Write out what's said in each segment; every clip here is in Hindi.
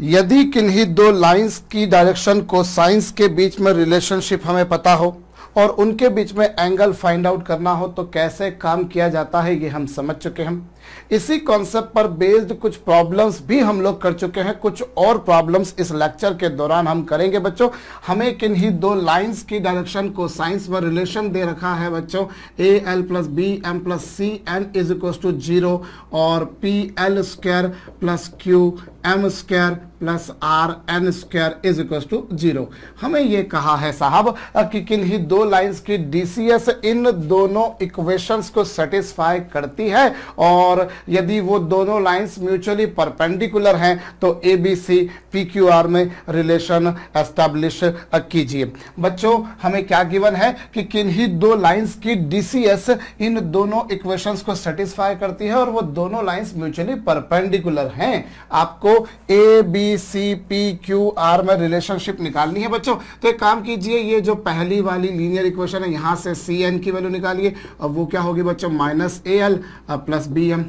यदि किन्हीं दो लाइंस की डायरेक्शन कोसाइंस के बीच में रिलेशनशिप हमें पता हो और उनके बीच में एंगल फाइंड आउट करना हो तो कैसे काम किया जाता है ये हम समझ चुके हैं। इसी कॉन्सेप्ट पर बेस्ड कुछ प्रॉब्लम्स भी हम लोग कर चुके हैं, कुछ और प्रॉब्लम्स इस लेक्चर के दौरान हम करेंगे बच्चों। हमें किन्हीं दो लाइंस की डायरेक्शन को साइंस में रिलेशन दे रखा है बच्चों, A L plus B M plus C N is equal to 0 और P L square plus Q M square plus R N square is equal to 0। हमें ये कहा है साहब कि किन्हीं दो लाइंस की डीसीएस इन दोनों इक्वेशंस को सेटिस्फाई करती है और यदि वो दोनों लाइंस म्यूचुअली परपेंडिकुलर हैं तो A B C P Q R में रिलेशन एस्टैब्लिश कीजिए। बच्चों हमें क्या गिवन है कि किन्हीं दो लाइंस की डीसीएस इन दोनों इक्वेशंस को सेटिस्फाई करती है और वो दोनों लाइंस म्यूचुअली परपेंडिकुलर हैं। आपको A B C P Q R में रिलेशनशिप निकालनी है बच्चों। तो एक काम कीजिए, ये जो पहली वाली लीनियर इक्वेशन है यहां से सी एन की वैल्यू निकालिए और वो क्या होगी बच्चों, minus A L plus B M.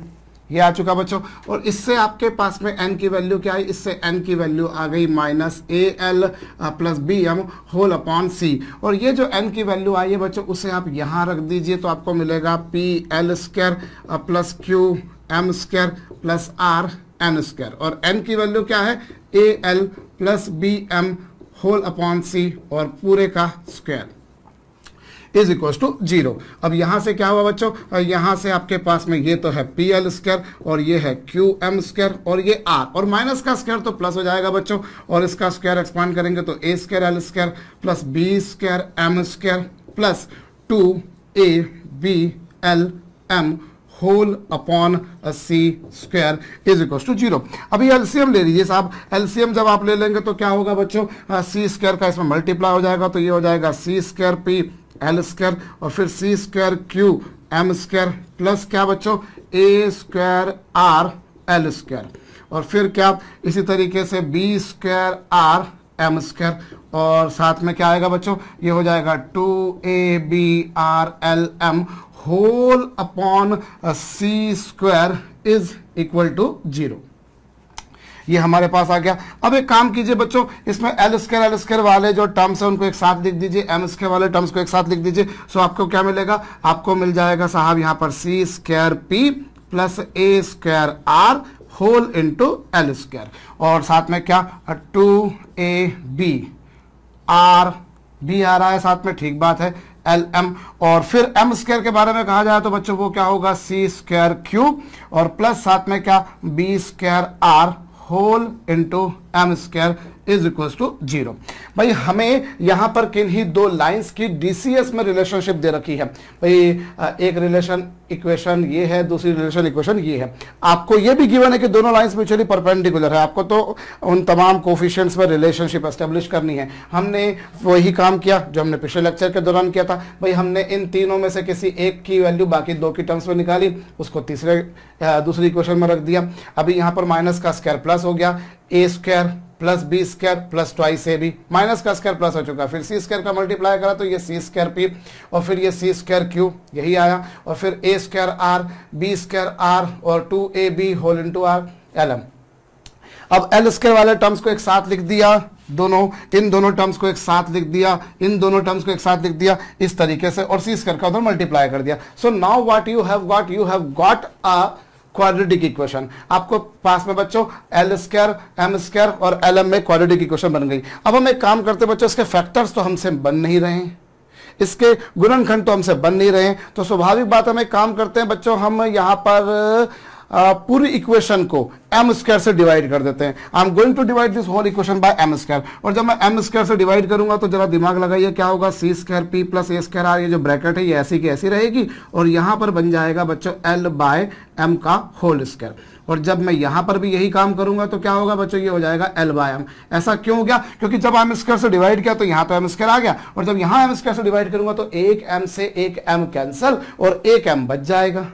ये आ चुका बच्चों। और इससे आपके पास में n की वैल्यू क्या आई, इससे n की वैल्यू आ गई minus A L plus B M whole upon C. और ये जो n की वैल्यू आई है बच्चों उसे आप यहां रख दीजिए तो आपको मिलेगा P L square plus Q M square plus R N square. और n की वैल्यू क्या है, A L plus B M whole upon C और पूरे का स्क्वायर इज इक्वल टू 0। अब यहां से क्या हुआ बच्चों, यहां से आपके पास में ये तो है पी एल स्क्वायर और ये है क्यू एम स्क्वायर और ये आर और माइनस का स्क्वायर तो प्लस हो जाएगा बच्चों और इसका स्क्वायर एक्सपांड करेंगे तो A square L square plus B square M square plus 2 A B L M whole upon C square is equal to 0। अभी एलसीएम ले लीजिए साहब। एलसीएम जब आप ले लेंगे तो क्या होगा बच्चों, सी स्क्वायर का इसमें मल्टीप्लाई हो जाएगा तो ये हो जाएगा C square P L square और फिर C square Q M square plus क्या बच्चों, A square R L square और फिर क्या इसी तरीके से B square R M square और साथ में क्या आएगा बच्चों, ये हो जाएगा 2 B R L M whole upon C square is equal to 0। ये हमारे पास आ गया। अब एक काम कीजिए बच्चों, इसमें एल स्क्वायर वाले जो टर्म्स है उनको एक साथ लिख दीजिए, एम स्क्वायर वाले टर्म्स को एक साथ लिख दीजिए। सो आपको क्या मिलेगा, आपको मिल जाएगा साहब यहाँ पर C square P plus A square R whole into L square और साथ में क्या 2 बी आर बी आ रहा है साथ में, ठीक बात है, एल एम और फिर एम स्क्वायर के बारे में कहा जाए तो बच्चों वो क्या होगा सी स्क्वायर क्यू और प्लस साथ में क्या B square R whole into M square is equal to 0। भाई हमें यहां पर किन्हीं दो लाइंस की डीसीएस में रिलेशनशिप दे रखी है। भाई एक रिलेशन इक्वेशन ये है, दूसरी रिलेशन इक्वेशन ये है। आपको ये भी गिवन है कि दोनों लाइंस म्यूचुअली परपेंडिकुलर है। आपको तो उन तमाम कोफिशिएंट्स में रिलेशनशिप एस्टेब्लिश करनी है। हमने वही काम किया जो हमने पिछले लेक्चर के दौरान किया था। भाई हमने इन तीनों में से किसी एक की वैल्यू बाकी दो की टर्म्स में निकाली, उसको दूसरी इक्वेशन में रख दिया। अभी यहाँ पर माइनस का स्क्वायर प्लस हो गया, A square plus B square plus twice A B, minus का स्क्वायर प्लस हो चुका, फिर सी स्क्वायर का मल्टीप्लाई करा तो ये सी स्क्वायर पी और फिर ये सी स्क्वायर क्यू यही आया और फिर A square R B square R और 2 B whole into R L M. अब एल स्क्वायर वाले टर्म्स को एक साथ लिख दिया, इन दोनों टर्म्स को एक साथ लिख दिया, इन दोनों टर्म्स को एक साथ लिख दिया इस तरीके से और सी स्क्वायर का उधर मल्टीप्लाई कर दिया। So now what you have got a quadratic equation. आपको पास में बच्चों एल स्क्वायर एम स्क्वायर और एल एम में क्वाड्रेटिक इक्वेशन बन गई। अब हम एक काम करते बच्चों, इसके फैक्टर्स तो हमसे बन नहीं रहे हैं, इसके गुणनखंड तो हमसे बन नहीं रहे हैं, तो स्वाभाविक बात हम एक काम करते हैं बच्चों, हम यहां पर पूरी इक्वेशन को एम स्क्वायर से डिवाइड कर देते हैं। I am going to divide this whole equation by M square और जब मैं एम स्क्वायर से डिवाइड करूंगा तो जरा दिमाग लगाइए क्या होगा, C square P plus A square R, ये जो ब्रैकेट है ये ऐसी की ऐसी रहेगी और यहां पर बन जाएगा बच्चों एल बाय एम का होल स्क्वायर। और जब मैं यहां पर भी यही काम करूंगा तो क्या होगा बच्चों, ये हो जाएगा एल बाय एम। ऐसा क्यों हो गया, क्योंकि जब एम स्क्वायर से डिवाइड किया तो यहां तो एम स्क्वायर आ गया और जब यहां एम स्क्वायर से डिवाइड करूंगा तो एक एम से एक एम कैंसल और एक एम बच जाएगा।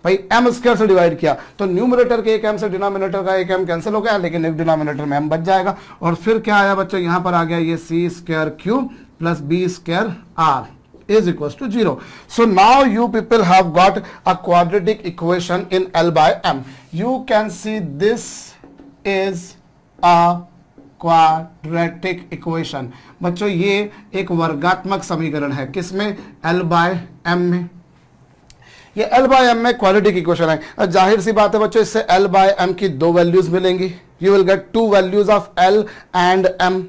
भाई एम स्क्वायर से डिवाइड किया तो न्यूमरेटर के एक एम से डिनोमिनेटर का एक एम कैंसिल हो गया, लेकिन एक डिनोमिनेटर में एम बच जाएगा। और फिर क्या आया बच्चों, यहां पर आ गया ये C square Q plus B square R is equal to 0। So now you people have got a quadratic equation in L by M. You can see this is a quadratic equation. बच्चों ये एक वर्गात्मक समीकरण है, किसमें? L बाय M में। ये L बाय M में क्वाड्रेटिक इक्वेशन है। जाहिर सी बात है बच्चों, इससे L बाय M की दो वैल्यूज मिलेंगी। You will get to values of L and M।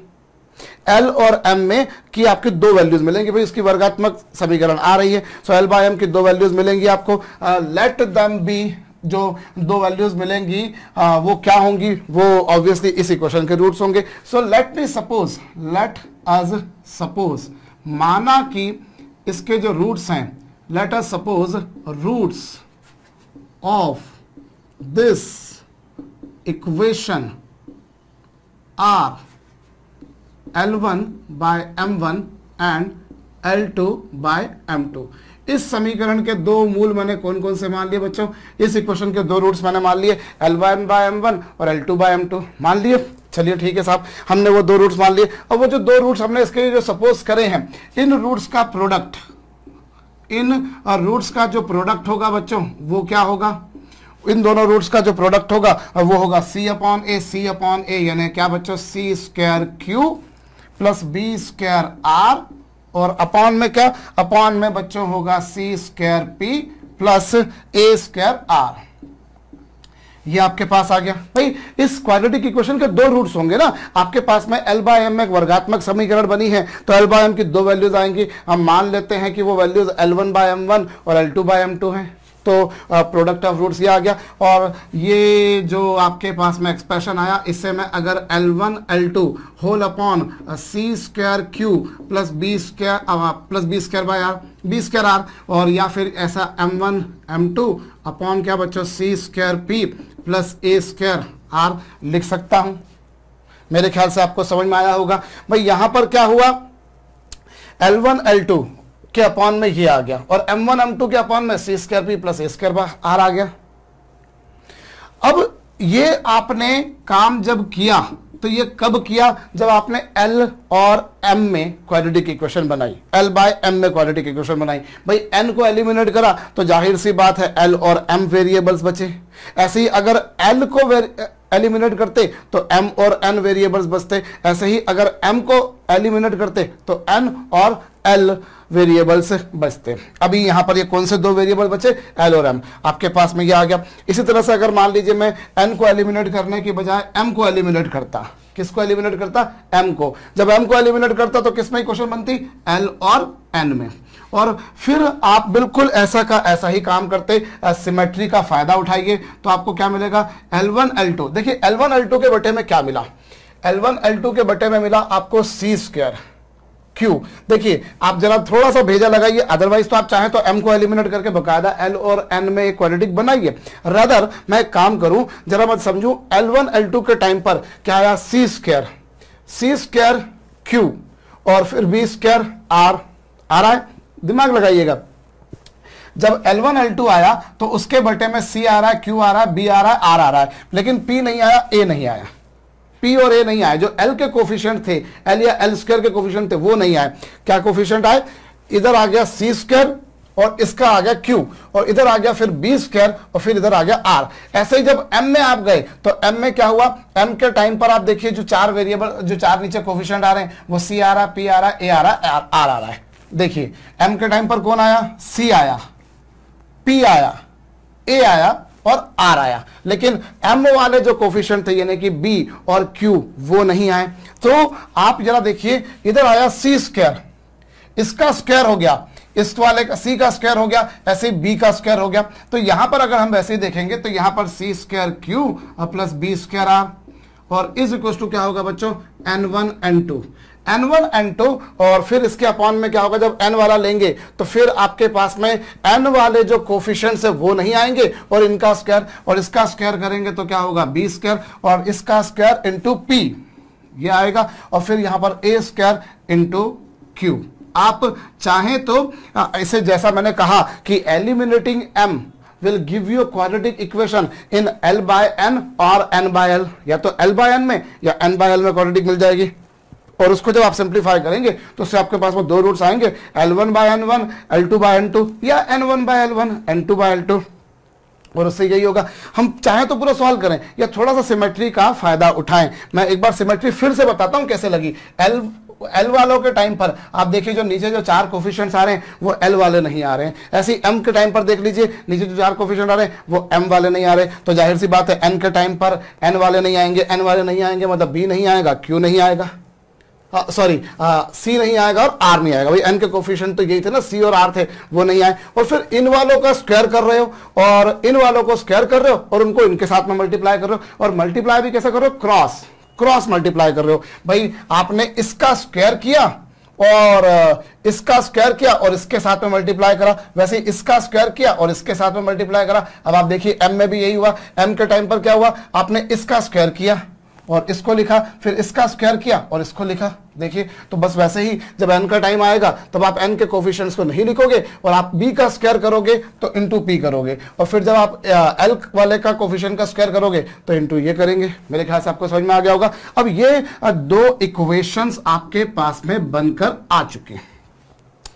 L और M में की आपकी दो वैल्यूज मिलेंगी। भाई इसकी वर्गात्मक समीकरण आ रही है, सो L बाय M की दो वैल्यूज मिलेंगी आपको। लेट देम बी, जो दो वैल्यूज मिलेंगी वो क्या होंगी? वो ऑब्वियसली इस इक्वेशन के रूट्स होंगे। सो लेट अस सपोज, माना कि इसके जो रूट्स हैं, let us suppose roots of this equation are L1 by M1 and L2 by M2। इस समीकरण के दो मूल मैंने कौन कौन से मान लिए बच्चों? इस इक्वेशन के दो रूट्स मैंने मान लिए, L1 by M1 और L2 by M2 मान लिए। चलिए ठीक है साहब, हमने वो दो रूट्स मान लिए। अब वो जो दो रूट्स हमने इसके जो सपोज करे हैं, इन रूट्स का प्रोडक्ट, इन रूट्स का जो प्रोडक्ट होगा बच्चों वो क्या होगा? इन दोनों रूट्स का जो प्रोडक्ट होगा वो होगा C अपॉन A, यानी क्या बच्चों? C square Q plus B square R, और अपॉन में क्या? अपॉन में बच्चों होगा C square P plus A square R। ये आपके पास आ गया। भाई इस क्वाड्रेटिक इक्वेशन के दो रूट्स होंगे ना आपके पास में। L बाय M में एक वर्गात्मक समीकरण बनी है, तो L बाय M की दो वैल्यूज आएंगी। हम मान लेते हैं कि वो वैल्यूज L1 बाय M1 और L2 बाय M2 हैं, तो प्रोडक्ट ऑफ रूट्स ये आ गया। और ये जो आपके पास में एक्सप्रेशन आया, इससे मैं अगर L1 L2 whole upon C square Q plus B square by R, B square R, और या फिर ऐसा M1 M2 अपॉन क्या बच्चों? C square P plus A square R लिख सकता हूं। मेरे ख्याल से आपको समझ में आया होगा। भाई यहां पर क्या हुआ? L1 L2 के अपॉन में ये आ गया, और M1 M2 के अपॉन में C square P plus A square R आ गया। अब ये आपने काम जब किया तो ये कब किया? जब आपने L और M में क्वाड्रेटिक इक्वेशन बनाई, L बाय M में क्वाड्रेटिक इक्वेशन बनाई। भाई N को एलिमिनेट करा तो जाहिर सी बात है L और M वेरिएबल्स बचे। ऐसे ही अगर L को एलिमिनेट करते तो M और N वेरिएबल्स बचते। ऐसे ही अगर M को एलिमिनेट करते तो N और L वेरिएबल्स बचते। अभी यहां पर ये कौन से दो वेरिएबल बचे? L और M। आपके पास में ये आ गया। इसी तरह से अगर मान लीजिए मैं N को एलिमिनेट करने की बजाय M को एलिमिनेट करता, किसको एलिमिनेट करता? M को। जब M को एलिमिनेट करता तो किस में इक्वेशन बनती? L और N में। और फिर आप बिल्कुल ऐसा का ऐसा ही काम करते, सिमेट्री का फायदा उठाइए, तो आपको क्या मिलेगा? L1 L2। देखिए L1 L2 के बटे में क्या मिला? L1 L2 के बटे में मिला आपको C स्क्वायर Q। देखिए आप जरा थोड़ा सा भेजा लगाइए, अदरवाइज तो आप चाहें तो M को एलिमिनेट करके बकायदा L और N में एक क्वाड्रेटिक बनाइए। रादर मैं एक काम करूं, जरा मत समझूं, L1 L2 के टाइम पर क्या आया? C स्क्वायर Q और फिर B स्क्वायर R आ रहा है। दिमाग लगाइएगा, जब L1 L2 आया तो उसके बटे में C आ रहा है, Q आ रहा है, B आ रहा है, R आ रहा है, लेकिन P नहीं आया, A नहीं आया। P और A नहीं आए। जो L के कोफिशिएंट थे, L या L स्क्वायर के कोफिशिएंट थे, वो नहीं आए। क्या कोफिशिएंट आए? इधर आ गया C स्क्वायर और इसका आ गया Q, और इधर आ गया फिर B स्क्वायर और फिर इधर आ गया R। ऐसे ही जब M में आप गए तो M में क्या हुआ? M के टाइम पर आप देखिए जो चार वेरिएबल, जो चार नीचे कोफिशिएंट आ रहे हैं, वो C आ रहा है, P आ रहा है, A आ रहा है, R आ रहा है। देखिए M के टाइम पर कौन आया? C आया, P आया, A आया और R आया, लेकिन M वाले जो कोफिशिएंट थे यानी कि B और Q वो नहीं आए। तो आप जरा देखिए, इधर आया C स्क्वायर, इसका स्क्वायर हो गया, इस वाले का C का स्क्वायर हो गया, ऐसे B का स्क्वायर हो गया। तो यहां पर अगर हम वैसे ही देखेंगे तो यहां पर C square Q plus B square R, और इज इक्वल टू क्या होगा बच्चों? N1 N2 और फिर इसके अपॉन में क्या होगा? जब N वाला लेंगे तो फिर आपके पास में N वाले जो कोफिशिएंट्स है वो नहीं आएंगे, और इनका स्क्वायर और इसका स्क्वायर करेंगे तो क्या होगा? B स्क्वायर और इसका स्क्वायर इंटू P ये आएगा, और फिर यहां पर A स्क्वायर इंटू Q। आप चाहें तो इसे जैसा मैंने कहा कि eliminating M will give you a quadratic equation in L by N और N by L, या तो L by N में या N by L में क्वाड्रेटिक मिल जाएगी। और उसको जब आप सिंप्लीफाई करेंगे तो उससे आपके पास वो दो रूट्स आएंगे, L1 by N1, L2 by N2 या N1 by L1, N2 by L2। और उससे यही होगा। हम चाहें तो पूरा सॉल्व करें या थोड़ा सा सिमेट्री का फायदा उठाएं। मैं एक बार सिमेट्री फिर से बताता हूं कैसे लगी। एल वालों के टाइम पर आप देखिए जो नीचे जो 4 कोफिशिएंट्स आ रहे हैं वो एल वाले नहीं आ रहे हैं। ऐसे एम के टाइम पर देख लीजिए नीचे जो 4 कोफिशिएंट आ रहे हैं वो एम वाले नहीं आ रहे। तो जाहिर सी बात है एन के टाइम पर एन वाले नहीं आएंगे। एन वाले नहीं आएंगे मतलब बी नहीं आएगा, क्यू नहीं आएगा, सॉरी सी नहीं आएगा और आर नहीं आएगा। भाई एन के कोफिशिएंट तो यही थे ना, सी और आर थे, वो नहीं आए। और फिर इन वालों का स्क्वायर कर रहे हो और इन वालों को स्क्वायर कर रहे हो और उनको इनके साथ में मल्टीप्लाई कर रहे हो। और मल्टीप्लाई भी कैसे कर रहे हो? क्रॉस मल्टीप्लाई कर रहे हो। भाई आपने इसका स्क्वायर किया और इसका स्क्वायर किया और इसके साथ में मल्टीप्लाई करा, वैसे इसका स्क्वायर किया और इसके साथ में मल्टीप्लाई करा। अब आप देखिए एम में भी यही हुआ। एम के टाइम पर क्या हुआ? आपने इसका स्क्वायर किया और इसको लिखा, फिर इसका स्क्वायर किया और इसको लिखा। देखिए तो बस वैसे ही जब n का टाइम आएगा तब आप n के कोफिशिएंट्स को नहीं लिखोगे और आप b का स्क्वायर करोगे तो इंटू p करोगे और फिर जब आप l वाले का कोफिशिएंट का स्क्वायर करोगे तो इंटू ये करेंगे। मेरे ख्याल से आपको समझ में आ गया होगा। अब ये 2 इक्वेशंस आपके पास में बनकर आ चुके हैं।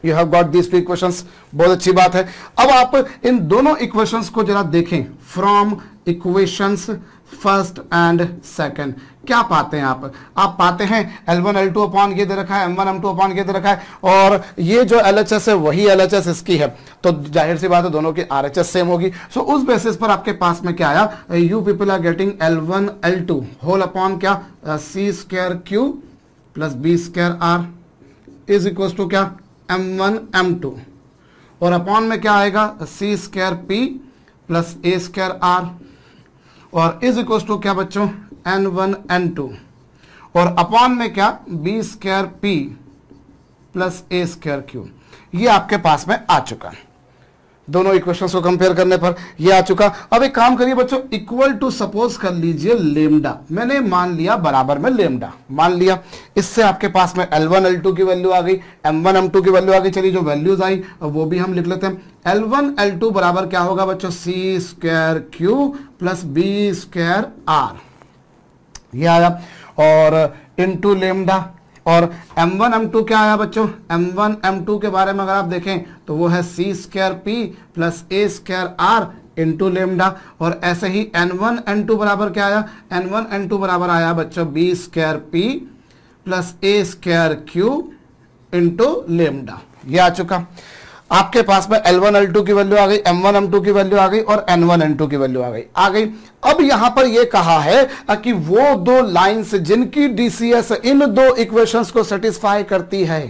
You have got these 2 equations, बहुत अच्छी बात है। अब आप इन दोनों इक्वेशंस को जरा देखें from equations first and second. क्या पाते हैं आप पाते हैं L1 L2 अपॉन ये दे रखा है, M1 M2 अपॉन ये दे रखा है और ये जो LHS है वही LHS इसकी है। तो जाहिर सी बात है दोनों की RHS सेम होगी। सो उस बेसिस पर आपके पास में क्या आया? You people are getting L1 L2 whole upon क्या? C square Q plus B square R is equal to क्या? M1 M2 और अपॉन में क्या आएगा? C square P plus A square R और इज इक्वल टू क्या बच्चों? N1 N2 और अपॉन में क्या? B square P plus A square Q। ये आपके पास में आ चुका। दोनों इक्वेशंस को कंपेयर करने पर ये आ चुका। अब एक काम करिए बच्चों, इक्वल टू सपोज कर लीजिए लेमडा। मैंने मान लिया बराबर में लेमडा मान लिया। इससे आपके पास में L1 L2 की वैल्यू आ गई, M1 M2 की वैल्यू आ गई। चलिए जो वैल्यूज आई वो भी हम लिख लेते हैं। L1 L2 बराबर क्या होगा बच्चों? C square Q plus B square R ये आया और इनटू लेमडा। और M1 M2 क्या आया बच्चों? M1 M2 के बारे में अगर आप देखें तो वो है C square P plus A square R into lambda. और ऐसे ही N1 N2 बराबर क्या आया? N1 N2 बराबर आया बच्चों B square P plus A square Q into lambda. ये आ चुका। आपके पास में L1 L2 की वैल्यू आ गई, M1 M2 की वैल्यू आ गई और N1 N2 की वैल्यू आ गई। अब यहां पर यह कहा है कि वो 2 लाइंस जिनकी डीसीएस इन 2 इक्वेशंस को सेटिस्फाई करती है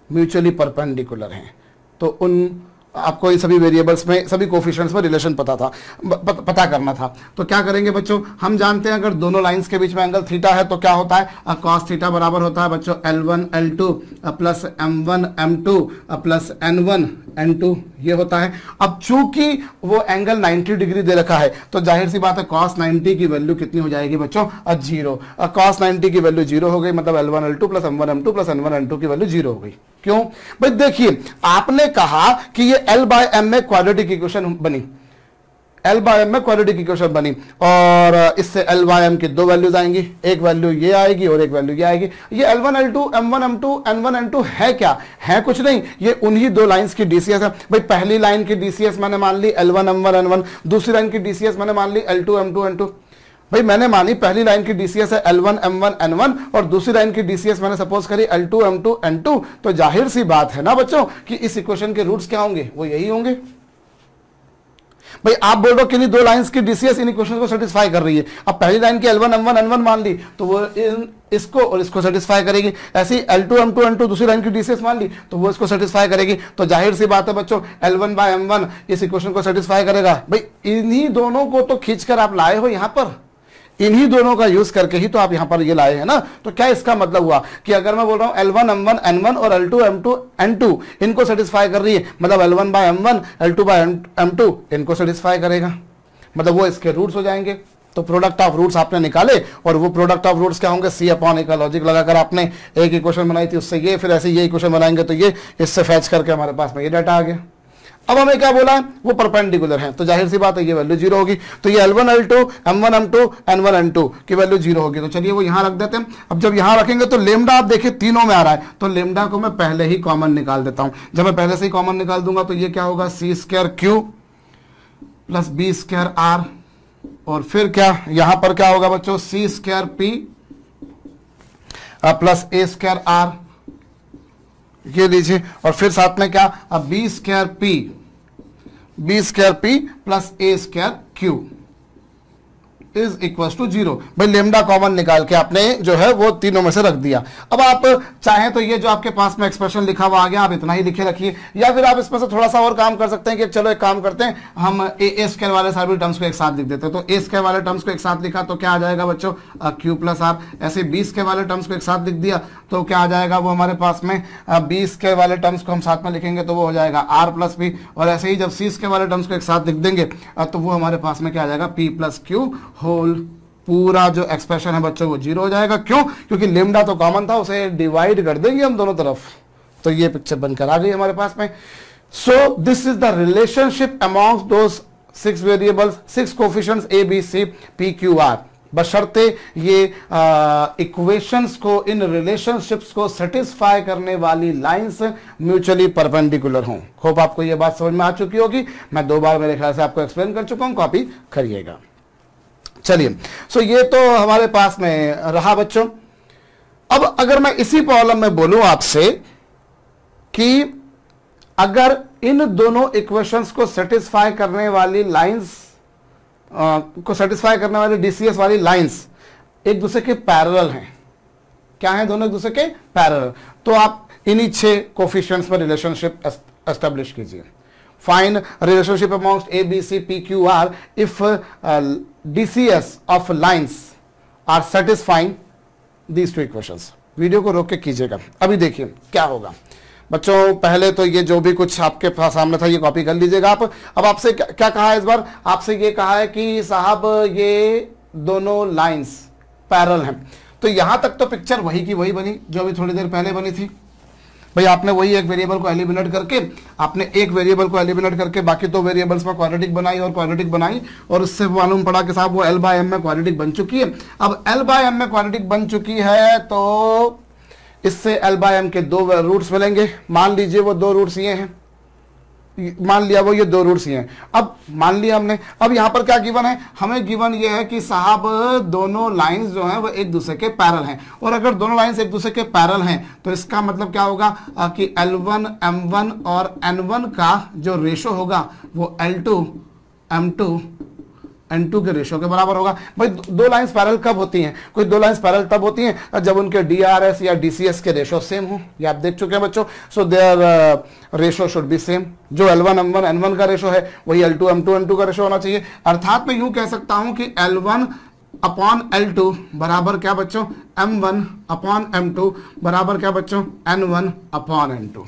म्यूचुअली परपेंडिकुलर हैं। तो उन आपको इन सभी वेरिएबल्स में, सभी कोफिशिएंट्स में रिलेशन पता करना था। तो क्या करेंगे बच्चों? हम जानते हैं अगर दोनों लाइंस के बीच में एंगल थीटा है तो क्या होता है? cos थीटा बराबर होता है बच्चों L1 L2 plus M1 M2 plus N1 N2 ये होता है। अब चूंकि वो एंगल 90 डिग्री दे रखा है तो जाहिर सी बात है cos 90 की वैल्यू कितनी हो जाएगी बच्चों? 0। cos 90 की वैल्यू 0 हो गई, मतलब L1 L2 plus M1 M2 plus N1 N2 की वैल्यू 0 हो गई। क्यों भाई? देखिए आपने कहा कि ये L बाय M में क्वाड्रेटिक इक्वेशन बनी, L बाय M में क्वाड्रेटिक इक्वेशन बनी और इससे L बाय M की 2 वैल्यूज आएंगी, एक वैल्यू ये आएगी और एक वैल्यू ये आएगी। ये L1 L2 M1 M2 N1 N2 है क्या? है कुछ नहीं, ये उन्हीं 2 लाइंस की डीसीएस है। भाई पहली लाइन की डीसीएस मैंने मान ली L1 M1 N1, दूसरी लाइन की डीसीएस मैंने मान ली L2 M2 N2। भाई मैंने मानी पहली लाइन की डीसीएस है L1 M1 N1 और दूसरी लाइन की डीसीएस मैंने सपोज करी L2 M2 N2। तो जाहिर सी बात है ना बच्चों कि इस इक्वेशन के रूट्स क्या होंगे? वो यही होंगे। भाई आप बोल रहे हो कि 2 लाइंस की डीसीएस इन इक्वेशन को सेटिस्फाई कर रही है। अब पहली लाइन की L1 M1 N1 मान ली तो वो इसको और इसको सेटिस्फाई करेगी। ऐसी L2 M2 N2 दूसरी लाइन की डीसीएस मान ली तो वो इसको सेटिस्फाई करेगी। तो जाहिर सी बात है बच्चों L1 बाय M1 इस इक्वेशन को सेटिस्फाई करेगा। भाई इन्हीं दोनों को तो खींचकर आप लाए हो यहां पर, इन्हीं दोनों का यूज करके ही तो आप यहां पर ये लाए हैं ना। तो क्या इसका मतलब हुआ कि अगर मैं बोल रहा हूं L1 M1 N1 और L2 M2 N2 इनको सेटिस्फाई कर रही है, मतलब L1 by M1 L2 by M2 इनको सेटिस्फाई करेगा, मतलब वो इसके रूट्स हो जाएंगे। तो प्रोडक्ट ऑफ रूट्स आपने निकाले और वो प्रोडक्ट ऑफ रूट्स क्या होंगे? C अपॉन A का लॉजिक लगाकर आपने एक इक्वेशन बनाई थी उससे ये, फिर ऐसे ये इक्वेशन बनाएंगे तो ये, इससे फैच करके हमारे पास में ये डाटा आ गया। अब हमें क्या बोला है? वो परपेंडिकुलर है तो जाहिर सी बात है ये वैल्यू 0 होगी। तो ये L1 L2 M1 M2 N1 N2 की वैल्यू 0 होगी। तो चलिए वो यहां रख देते हैं। अब जब यहां रखेंगे तो लेमडा आप देखिए तीनों में आ रहा है तो लेमडा को मैं पहले ही कॉमन निकाल देता हूं। जब मैं पहले से ही कॉमन निकाल दूंगा तो ये क्या होगा? C square Q plus B square R, और फिर क्या यहां पर क्या होगा बच्चों, C square P plus A square R, ये लीजिए, और फिर साथ में क्या, अब B square P plus A square Q is equal to 0। भाई लेमडा कॉमन निकाल के आपने जो है वो तीनों में से रख दिया। अब आप चाहें तो ये जो आपके पास में एक्सप्रेशन लिखा हुआ आ गया, आप इतना ही लिखे रखिए, या फिर आप इसमें से थोड़ा सा और काम कर सकते हैं कि चलो एक काम करते हैं, हम ए स्क्वायर वाले सारे टर्म्स को एक साथ लिख देते हैं। तो ए स्क्वायर वाले टर्म्स को एक साथ लिखा तो क्या आ जाएगा बच्चों, क्यू प्लस आर। ऐसे बी स्क्वायर वाले टर्म्स को एक साथ लिख दिया तो क्या आ जाएगा वो हमारे पास में, बी स्क्वायर वाले टर्म्स को हम साथ में लिखेंगे तो वो हो जाएगा आर प्लस बी, और ऐसे ही जब सी स्क्वायर वाले टर्म्स को एक साथ लिख देंगे तो वो हमारे पास में क्या आ जाएगा, पी प्लस क्यू होल। पूरा जो एक्सप्रेशन है बच्चों वो 0 हो जाएगा। क्यों? क्योंकि लेमडा तो कॉमन था, उसे डिवाइड कर देंगे हम दोनों तरफ, तो ये पिक्चर बनकर आ गई हमारे पास में। So this is the relationship amongst those 6 variables, 6 coefficients A B C P Q R, बशर्ते ये इक्वेशंस को, इन रिलेशनशिप्स को सेटिस्फाई करने वाली लाइंस म्यूचुअली परपेंडिकुलर हों। होप आपको ये बात समझ में आ चुकी होगी। मैं 2 बार मेरे ख्याल से आपको एक्सप्लेन कर चुका हूं, कॉपी करिएगा। चलिए, सो ये तो हमारे पास में रहा बच्चों। अब अगर मैं इसी प्रॉब्लम में बोलूं आपसे कि अगर इन दोनों इक्वेशंस को सेटिस्फाई करने वाली लाइंस को सेटिस्फाई करने वाली डीसीएस वाली लाइंस एक दूसरे के पैरेलल हैं, क्या है, दोनों एक दूसरे के पैरेलल, तो आप इन्हीं 6 कोफिशिएंट्स में रिलेशनशिप एस्टेब्लिश कीजिए। Find relationship amongst A, B, C, P, Q, R if DCS of lines are satisfying these 2 equations। Video को रोक के कीजिएगा। अभी देखिए क्या होगा बच्चों। पहले तो ये जो भी कुछ आपके पास सामने था ये कॉपी कर लीजिएगा आप। अब आपसे क्या कहा है इस बार, आपसे ये कहा है कि साहब ये दोनों लाइंस पैरेलल हैं, तो यहां तक तो पिक्चर वही की वही बनी जो अभी थोड़ी देर पहले बनी थी। भाई आपने वही एक वेरिएबल को एलिमिनेट करके, आपने एक वेरिएबल को एलिमिनेट करके बाकी 2 वेरिएबल्स में क्वाड्रेटिक बनाई और उससे मालूम पड़ा कि साहब वो L बाय M में क्वाड्रेटिक बन चुकी है। अब L बाय M में क्वाड्रेटिक बन चुकी है तो इससे L बाय M के 2 रूट्स मिलेंगे। मान लीजिए वो 2 रूट्स ये हैं, मान लिया वो ये 2 रूट्स ही हैं। अब मान लिया हमने, अब यहां पर क्या गिवन है, हमें गिवन ये है कि साहब दोनों लाइंस जो हैं वो एक दूसरे के पैरेलल हैं, और अगर दोनों लाइंस एक दूसरे के पैरेलल हैं तो इसका मतलब क्या होगा कि L1 M1 और N1 का जो रेशो होगा वो L2 M2 N2 के रेशो के बराबर होगा। भाई 2 लाइंस पैरेलल कब होती हैं, कोई 2 लाइंस पैरेलल तब होती हैं जब उनके DRS या DCS के रेशो सेम हो, ये आप देख चुके हैं बच्चों। So their ratio should be same. जो L1 M1 N1 का रेशो है वही L2 M2 N2 का रेशो होना चाहिए। अर्थात मैं यूं कह सकता हूं कि L1 अपॉन L2 बराबर क्या बच्चों, M1 अपॉन M2 बराबर क्या बच्चों, N1 अपॉन N2।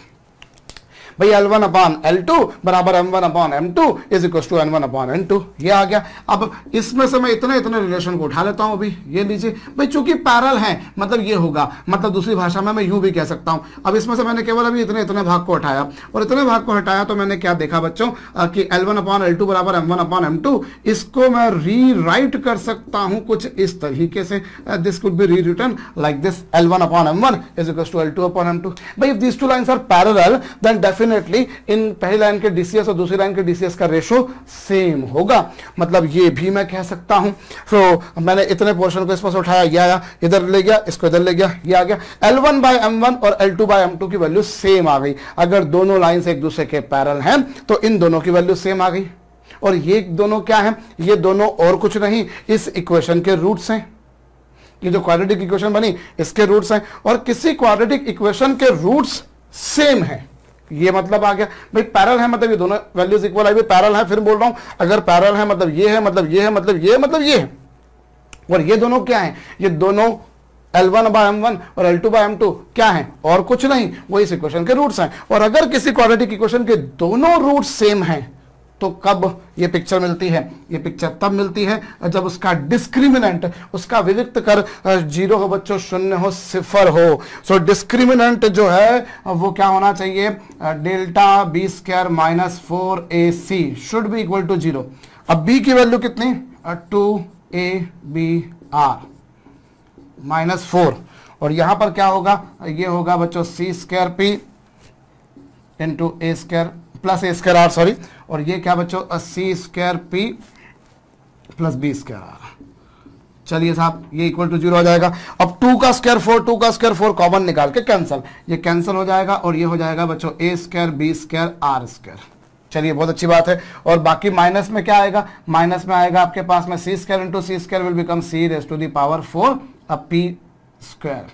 भाई L1 अपॉन L2 बराबर M1 upon M2 is equal to N1 upon N2, ये आ गया। अब इसमें से मैं इतने रिलेशन को उठा लेता हूं। अभी ये लीजिए भाई, चूंकि पैरेलल हैं मतलब ये होगा, मतलब दूसरी भाषा में मैं यूं भी कह सकता हूं। अब इसमें से मैंने केवल अभी इतने भाग को हटाया, और इतने भाग को हटाया तो मैंने क्या देखा बच्चों कि L1 अपॉन L2 बराबर M1 अपॉन M2, इसको मैं रीराइट कर सकता हूं कुछ इस तरीके से। This could be rewritten like this, L1 upon M1 is equal to L2 upon M2। भाई if these 2 lines are parallel then definitely in पहली लाइन के डीसीएस और दूसरी लाइन के डीसीएस का रेशो सेम होगा। मतलब ये भी मैं कह सकता हूं। तो मैंने इतने पोर्शन को इस पर से उठाया, ये आया, इधर ले गया, इसको इधर ले गया, ये आ गया। L1 बाय M1 और L2 बाय M2 की वैल्यू सेम आ गई। अगर दोनों लाइंस एक दूसरे के पैरेलल हैं तो इन दोनों की वैल्यू सेम आ गई। और ये दोनों क्या है, ये दोनों और कुछ नहीं इस इक्वेशन के रूट्स हैं। ये जो क्वाड्रेटिक इक्वेशन बनी इसके रूट्स हैं, और किसी क्वाड्रेटिक इक्वेशन के रूट्स सेम हैं, ये मतलब आ गया। भाई पैरेलल है मतलब ये दोनों वैल्यूज इक्वल है। पैरेलल है, फिर बोल रहा हूं, अगर पैरेलल है मतलब ये है, मतलब ये है, मतलब ये, मतलब ये है। और ये दोनों क्या है, ये दोनों L1 बाय M1 और L2 बाय M2 क्या है, और कुछ नहीं, वो इस इक्वेशन के रूट्स हैं। और अगर किसी क्वाड्रेटिक इक्वेशन के दोनों रूट्स सेम हैं तो कब ये पिक्चर मिलती है, ये पिक्चर तब मिलती है जब उसका डिस्क्रिमिनेंट, उसका विविक्त कर 0 हो बच्चों, 0 हो, 0 हो। सो डिस्क्रिमिनेंट जो है वो क्या होना चाहिए, delta B square minus 4AC should be equal to 0। अब b की वैल्यू कितनी, 2ABR माइनस 4, और यहां पर क्या होगा, ये होगा बच्चों C square P into A square plus A square R, sorry, और ये क्या बच्चों, C square P plus B square R. चलिए साहब, ये इक्वल टू 0 हो जाएगा। अब 2 का स्क्वायर 4, 2 का स्क्वायर 4 कॉमन निकाल के कैंसिल, ये कैंसिल हो जाएगा और ये हो जाएगा बच्चों A square B square R square. चलिए बहुत अच्छी बात है। और बाकी माइनस में क्या आएगा, माइनस में आएगा आपके पास में C square into C square will become C raise to the power 4 अब पी स्क्वायर,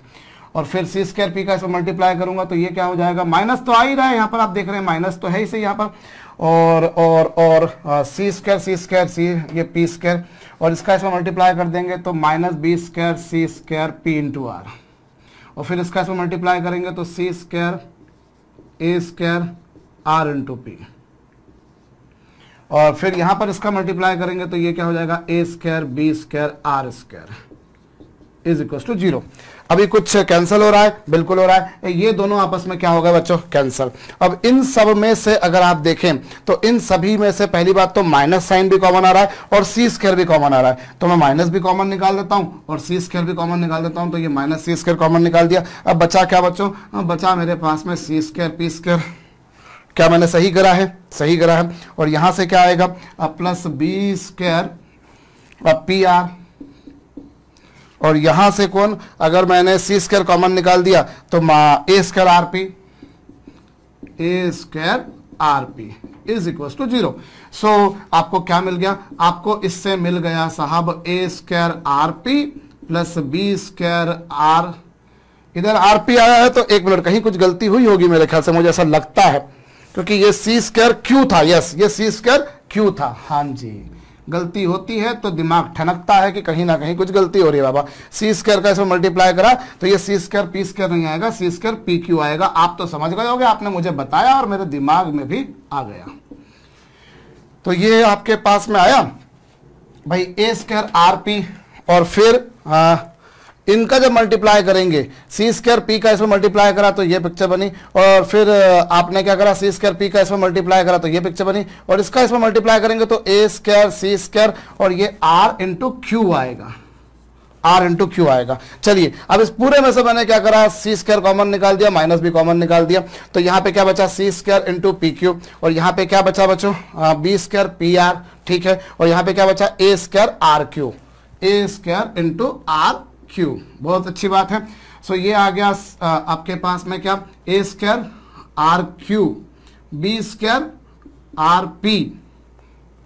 और फिर सी स्क्वायर पी का इसमें मल्टीप्लाई करूंगा तो ये क्या हो जाएगा, माइनस तो आ ही रहा है यहाँ पर, आप देख रहे हैं माइनस तो है ही सही यहाँ पर, और सी स्क्वायर सी ये पी स्क्वायर, और इसका इसमें मल्टीप्लाई कर देंगे तो minus B square C square P into R, और फिर इसका इसमें मल्टीप्लाई करेंगे तो C square A square R into P, और फिर यहां पर इसका मल्टीप्लाई करेंगे तो ये क्या हो जाएगा, A square B square R square is equal to 0। अभी कुछ कैंसिल हो रहा है, बिल्कुल हो रहा है, ये दोनों आपस में क्या होगा बच्चों, कैंसिल। अब इन सब में से अगर आप देखें तो इन सभी में से पहली बात तो माइनस साइन भी कॉमन आ रहा है और सी स्क्वायर भी कॉमन आ रहा है, तो मैं माइनस भी कॉमन निकाल देता हूं और सी स्क्वायर भी कॉमन निकाल देता हूं, तो ये माइनस सी स्क्वायर कॉमन निकाल दिया। अब बचा क्या बच्चों, बचा मेरे पास में सी स्क्वायर पी स्क्वायर, क्या मैंने सही करा है, सही करा है, और यहां से क्या आएगा, plus B square P R, और यहां से कौन, अगर मैंने सी स्क्वायर कॉमन निकाल दिया तो A square R P, A square R P is equal to 0। So आपको क्या मिल गया, आपको इससे मिल गया साहब A square R P plus B square R, इधर आर पी आया है तो एक मिनट कहीं कुछ गलती हुई होगी मेरे ख्याल से, मुझे ऐसा लगता है, क्योंकि ये सी स्क्वायर क्यू था, यस ये सी स्क्वायर क्यू था, हाँ जी, गलती होती है तो दिमाग ठनकता है कि कहीं ना कहीं कुछ गलती हो रही है बाबा। सी स्क्वायर का इसमें मल्टीप्लाई करा तो ये सी स्क्वायर पी स्क्वायर नहीं आएगा, सी स्क्वायर पी क्यू आएगा। आप तो समझ गए होंगे, आपने मुझे बताया और मेरे दिमाग में भी आ गया। तो ये आपके पास में आया भाई ए स्क्वायर आर पी, और फिर इनका जब मल्टीप्लाई करेंगे सी स्क्वायर पी का इसमें मल्टीप्लाई करा तो ये पिक्चर बनी, और फिर आपने क्या करा, सी स्क्वायर पी का इसमें मल्टीप्लाई करा तो ये पिक्चर बनी, और इसका इसमें मल्टीप्लाई करेंगे तो ए स्क्वायर सी स्क्वायर और ये आर इंटू क्यू आएगा, आर इंटू क्यू आएगा। चलिए अब इस पूरे में से मैंने क्या करा, सी स्क्वायर कॉमन निकाल दिया, माइनस भी कॉमन निकाल दिया, तो यहाँ पे क्या बचा, सी स्क्वायर इंटू पी क्यू, और यहाँ पे क्या बचा बच्चों, बी स्क्वायर पी आर, ठीक है, और यहाँ पे क्या बचा, A square R Q, A square into R Q, बहुत अच्छी बात है। सो ये आ गया आपके पास में क्या, A square R Q B square R P,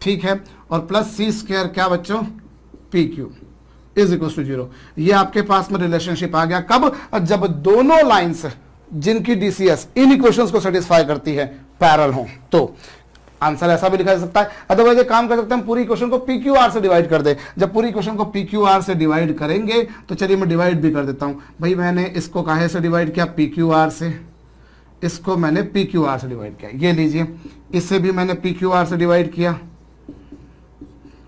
ठीक है, और प्लस सी स्क्वायर क्या बच्चों, P Q is equal to 0। ये आपके पास में रिलेशनशिप आ गया कब, जब दोनों लाइंस जिनकी डीसीएस इन इक्वेशंस को सेटिस्फाई करती है पैरेलल हो, तो आंसर ऐसा भी लिखा जा सकता है। अदरवाइज एक काम कर सकते हैं, पूरी क्वेश्चन को पी क्यू आर से डिवाइड कर दे। जब पूरी क्वेश्चन को पी क्यू आर से डिवाइड करेंगे तो चलिए मैं डिवाइड भी कर देता हूं। भाई मैंने इसको काहे से डिवाइड किया, पी क्यू आर से, इसको मैंने पी क्यू आर से डिवाइड किया, ये लीजिए, इससे भी मैंने पी क्यू आर से डिवाइड किया।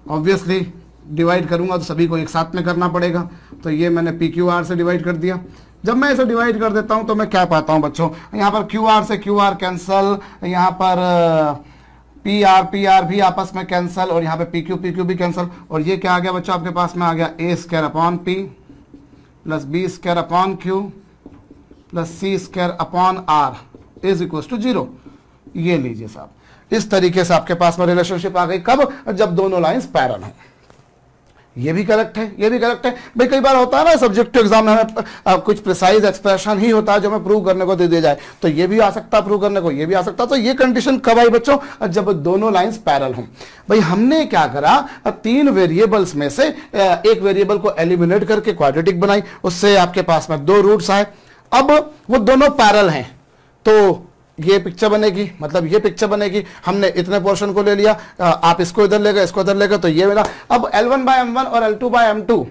ऑब्वियसली डिवाइड करूंगा तो सभी को एक साथ में करना पड़ेगा, तो ये मैंने पी क्यू आर से डिवाइड कर दिया। जब मैं इसे डिवाइड कर देता हूं तो मैं क्या पाता हूं बच्चों, यहाँ पर क्यू आर से क्यू आर कैंसल, यहाँ पर पी आर भी आपस में कैंसल, और यहाँ पे पी क्यू भी कैंसल, और ये क्या आ गया बच्चों आपके पास में आ गया, A square upon P plus B square upon Q plus C square upon R is equal to 0। ये लीजिए साहब, इस तरीके से आपके पास में रिलेशनशिप आ गई, कब, जब दोनों लाइंस पैरेलल हैं। ये भी करेक्ट है, ये भी करेक्ट है। भाई कई बार होता है ना सब्जेक्टिव एग्जाम में हमें कुछ प्रिसाइज एक्सप्रेशन ही होता है जो हमें प्रूव करने को दे दिया जाए, तो ये भी आ सकता है प्रूव करने को, ये भी आ सकता है। तो ये कंडीशन कब आई बच्चों, जब दोनों लाइंस पैरेलल हों। भाई हमने क्या करा, 3 वेरिएबल्स में से एक वेरिएबल को एलिमिनेट करके क्वाड्रेटिक बनाई, उससे आपके पास में 2 रूट्स आए। अब वो दोनों पैरेलल हैं तो ये पिक्चर बनेगी, मतलब ये पिक्चर बनेगी। हमने इतने पोर्शन को ले लिया, आप इसको इधर ले गए, इसको इधर ले गए, तो ये मिला। अब L1 बाय M1 और L2 बाय M2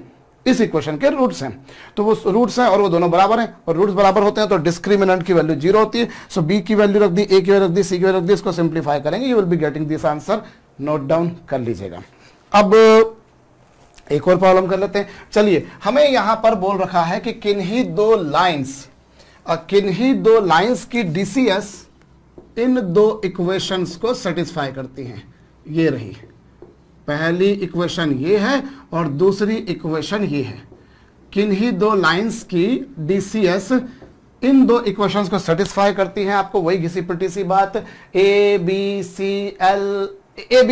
इस इक्वेशन के रूट्स हैं, तो वो रूट्स हैं और वो दोनों बराबर हैं, और रूट्स बराबर होते हैं तो डिस्क्रिमिनेंट की वैल्यू 0 होती है। सो B की वैल्यू रख दी, A की वैल्यू रख दी, C की वैल्यू रख दी, इसको सिंप्लीफाई करेंगे, you will be getting this answer. Note down कर लीजिएगा। अब एक और प्रॉब्लम कर लेते हैं। चलिए, हमें यहां पर बोल रखा है कि किन्हीं दो लाइंस की डीसीएस इन 2 इक्वेशंस को सेटिस्फाई करती हैं। ये रही पहली इक्वेशन, ये है, और दूसरी इक्वेशन ये है। किन्हीं 2 लाइंस की डीसीएस इन दो इक्वेशंस को सेटिस्फाई करती हैं। आपको वही घिसी पिटी सी बात ए बी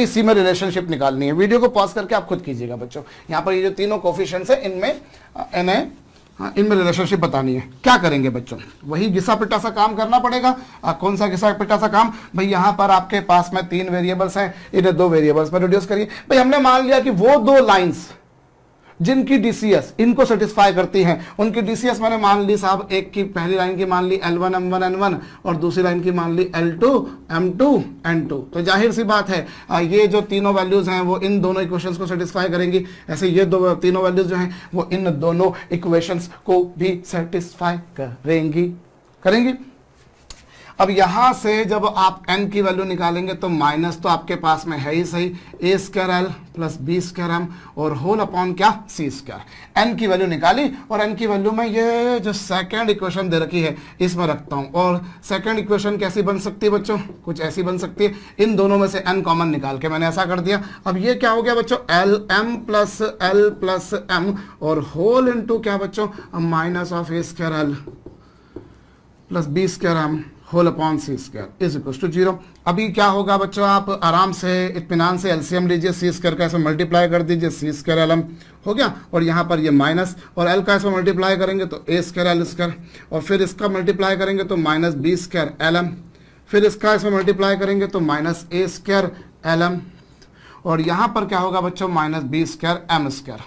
सी में रिलेशनशिप निकालनी है। वीडियो को पॉज करके आप खुद कीजिएगा बच्चों। यहां पर ये जो तीनों कोफिशिएंट्स है इनमें रिलेशनशिप बतानी है। क्या करेंगे बच्चों, वही घिसा पिटा सा काम करना पड़ेगा। कौन सा घिसा पिटा सा काम भाई, यहां पर आपके पास में 3 वेरिएबल्स हैं, इन्हें 2 वेरिएबल्स में रिड्यूस करिए। भाई हमने मान लिया कि वो 2 लाइंस जिनकी डीसीएस इनको सेटिस्फाई करती हैं, उनकी डीसीएस मैंने मान ली साहब, एक की पहली लाइन की मान ली L1 M1 N1 और दूसरी लाइन की मान ली L2 M2 N2। तो जाहिर सी बात है ये जो तीनों वैल्यूज हैं वो इन दोनों इक्वेशंस को सेटिस्फाई करेंगी। ऐसे ये तीनों वैल्यूज जो हैं वो इन दोनों इक्वेशंस को भी सेटिस्फाई करेंगी। अब यहां से जब आप n की वैल्यू निकालेंगे तो माइनस तो आपके पास में है ही सही, a square l plus B square m और होल अपॉन क्या c स्क्वायर। n की वैल्यू निकाली और n की वैल्यू में ये जो सेकंड इक्वेशन दे रखी है इसमें रखता हूं। और सेकंड इक्वेशन कैसी बन सकती है बच्चों, कुछ ऐसी बन सकती है, इन दोनों में से n कॉमन निकाल के मैंने ऐसा कर दिया। अब ये क्या हो गया बच्चों, l प्लस m और होल इंटू क्या बच्चों, minus of a square l plus B square m whole upon C square is equal to 0। अभी क्या होगा बच्चों, आप आराम से इत्मीनान से एलसीएम लीजिए, सी स्क्वायर का इसमें मल्टीप्लाई कर दीजिए, सी स्क्वायर एल एम हो गया, और यहाँ पर ये माइनस और एल का इसमें मल्टीप्लाई करेंगे तो ए स्क्वायर एल स्क्वायर, और फिर इसका मल्टीप्लाई करेंगे तो minus B square L M, फिर इसका इसमें मल्टीप्लाई करेंगे तो minus A square L M, और यहाँ पर क्या होगा बच्चों, minus B square M square,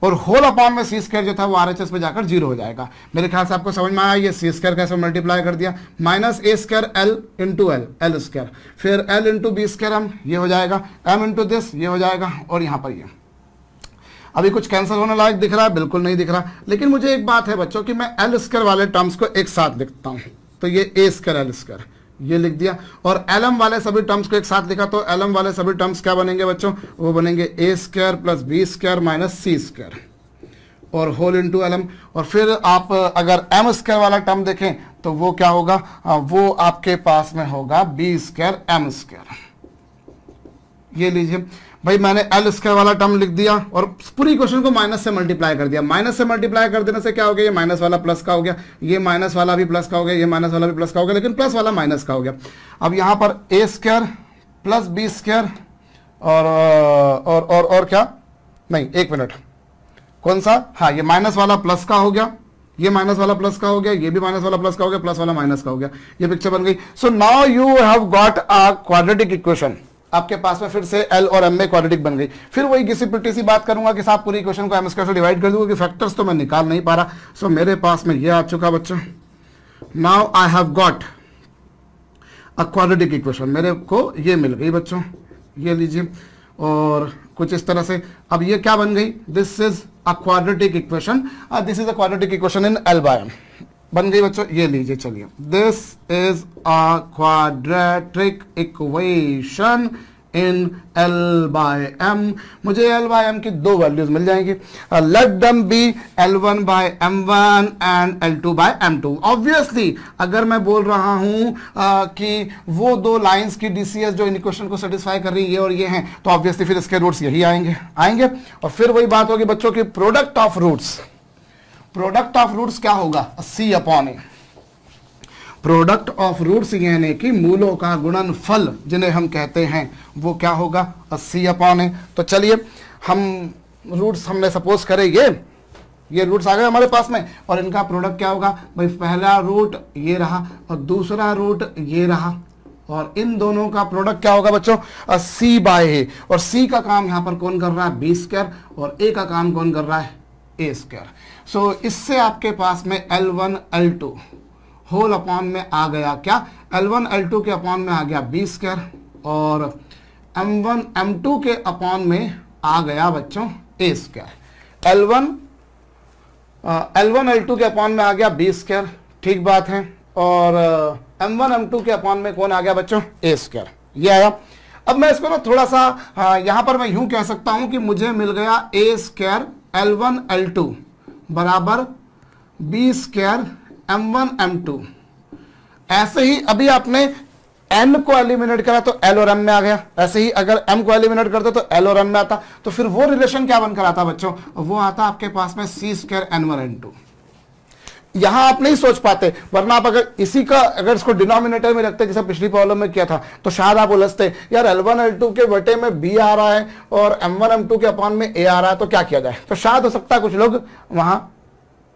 और होल अपॉन में सी स्क्वायर जो था वो आरएचएस पे जाकर 0 हो जाएगा। मेरे ख्याल से आपको समझ में आया। ये सी स्क्वायर कैसे मल्टीप्लाई कर दिया, minus A square L into L square, फिर L into B square M ये हो जाएगा, एम इंटू दिस ये हो जाएगा, और यहाँ पर ये अभी कुछ कैंसिल होने लायक दिख रहा है, बिल्कुल नहीं दिख रहा। लेकिन मुझे एक बात है बच्चों कि मैं एल स्क्वायर वाले टर्म्स को एक साथ लिखता हूँ, तो ये ए स्क्वायर एल स्क्वायर ये लिख दिया, और एलएम वाले सभी टर्म्स को एक साथ लिखा तो एलएम वाले सभी टर्म्स क्या बनेंगे बच्चों, वो बनेंगे A square plus B square minus C square और होल इंटू एलएम। और फिर आप अगर एम स्क्वायर वाला टर्म देखें तो वो क्या होगा, वो आपके पास में होगा बी स्क्वायर एम स्क्वायर। ये लीजिए भाई, मैंने एल स्क्वायर वाला टर्म लिख दिया और पूरी क्वेश्चन को माइनस से मल्टीप्लाई कर दिया। माइनस से मल्टीप्लाई कर देने से क्या हो गया, ये माइनस वाला प्लस का हो गया, ये माइनस वाला भी प्लस का हो गया, ये माइनस वाला भी प्लस का हो गया, लेकिन प्लस वाला माइनस का हो गया। अब यहां पर ए स्क्वायर प्लस बी स्क्वायर और क्या, नहीं एक मिनट, कौन सा, हाँ ये माइनस वाला प्लस का हो गया, ये माइनस वाला प्लस का हो गया, ये भी माइनस वाला प्लस का हो गया, प्लस वाला माइनस का हो गया, ये पिक्चर बन गई। सो now you have got a quadratic equation. आपके पास में फिर से एल और एम में क्वाड्रेटिक बन गई। फिर वही घिसी पिट्टी सी बात करूंगा कि साहब पूरी इक्वेशन को एम स्क्वायर से डिवाइड कर दूंगा कि फैक्टर्स तो मैं निकाल नहीं पा रहा। सो मेरे पास में ये आ चुका बच्चों, now I have got a quadratic equation, मेरे को ये मिल गई बच्चों, ये लीजिए, और कुछ इस तरह से। अब ये क्या बन गई, this is a quadratic equation, this is a quadratic equation in L by M बन गई बच्चों। ये लीजिए, चलिए, this is a quadratic equation in L by M. मुझे एल बाय एम की दो वैल्यूज मिल जाएंगी, let them be L1 by M1 and L2 by M2। Obviously अगर मैं बोल रहा हूं कि वो दो लाइंस की डीसीएस जो इन इक्वेशन को सेटिस्फाई कर रही है ये और ये हैं, तो ऑब्वियसली फिर इसके रूट्स यही आएंगे और फिर वही बात होगी बच्चों की प्रोडक्ट ऑफ रूट्स क्या होगा, C upon A. Product of roots यानी कि मूलों का गुणनफल जिन्हें हम कहते हैं वो क्या होगा, C अपॉन ए। तो चलिए हम रूट्स हमने सपोज करे ये रूट्स आ गए हमारे पास में, और इनका प्रोडक्ट क्या होगा भाई, पहला रूट ये रहा और दूसरा रूट ये रहा, और इन दोनों का प्रोडक्ट क्या होगा बच्चों, C बाय ए। और C का काम यहां पर कौन कर रहा है, बी स्क्वायर, और ए का काम कौन कर रहा है, ए स्क्वायर। सो इससे आपके पास में L1 L2 होल अपॉन में आ गया क्या, L1 L2 के अपॉन में आ गया बी स्क्वायर, और M1 M2 के अपॉन में आ गया बच्चों ए स्क्वायर। L1 L2 के अपॉन में आ गया बी स्क्वायर, ठीक बात है, और M1 M2 के अपॉन में कौन आ गया बच्चों, ए स्क्वायर, ये आया। अब मैं इसको ना थोड़ा सा यहां पर मैं यूं कह सकता हूं कि मुझे मिल गया ए स्क्वायर L1 L2 बराबर बी स्क्वायर M1 M2। ऐसे ही अभी आपने n को एलिमिनेट करा तो L और M में आ गया, ऐसे ही अगर M को एलिमिनेट करते तो L और M में आता, तो फिर वो रिलेशन क्या बनकर आता बच्चों, वो आता आपके पास में C स्क्वायर N1 N2। यहां आप नहीं सोच पाते, वरना आप अगर इसी का अगर इसको डिनोमिनेटर में रखते जैसे पिछली प्रॉब्लम में किया था तो शायद आप उलझते यार L1 L2 के बटे में B आ रहा है और M1 M2 के अपॉन में A आ रहा है तो क्या किया जाए। तो शायद हो सकता है कुछ लोग वहां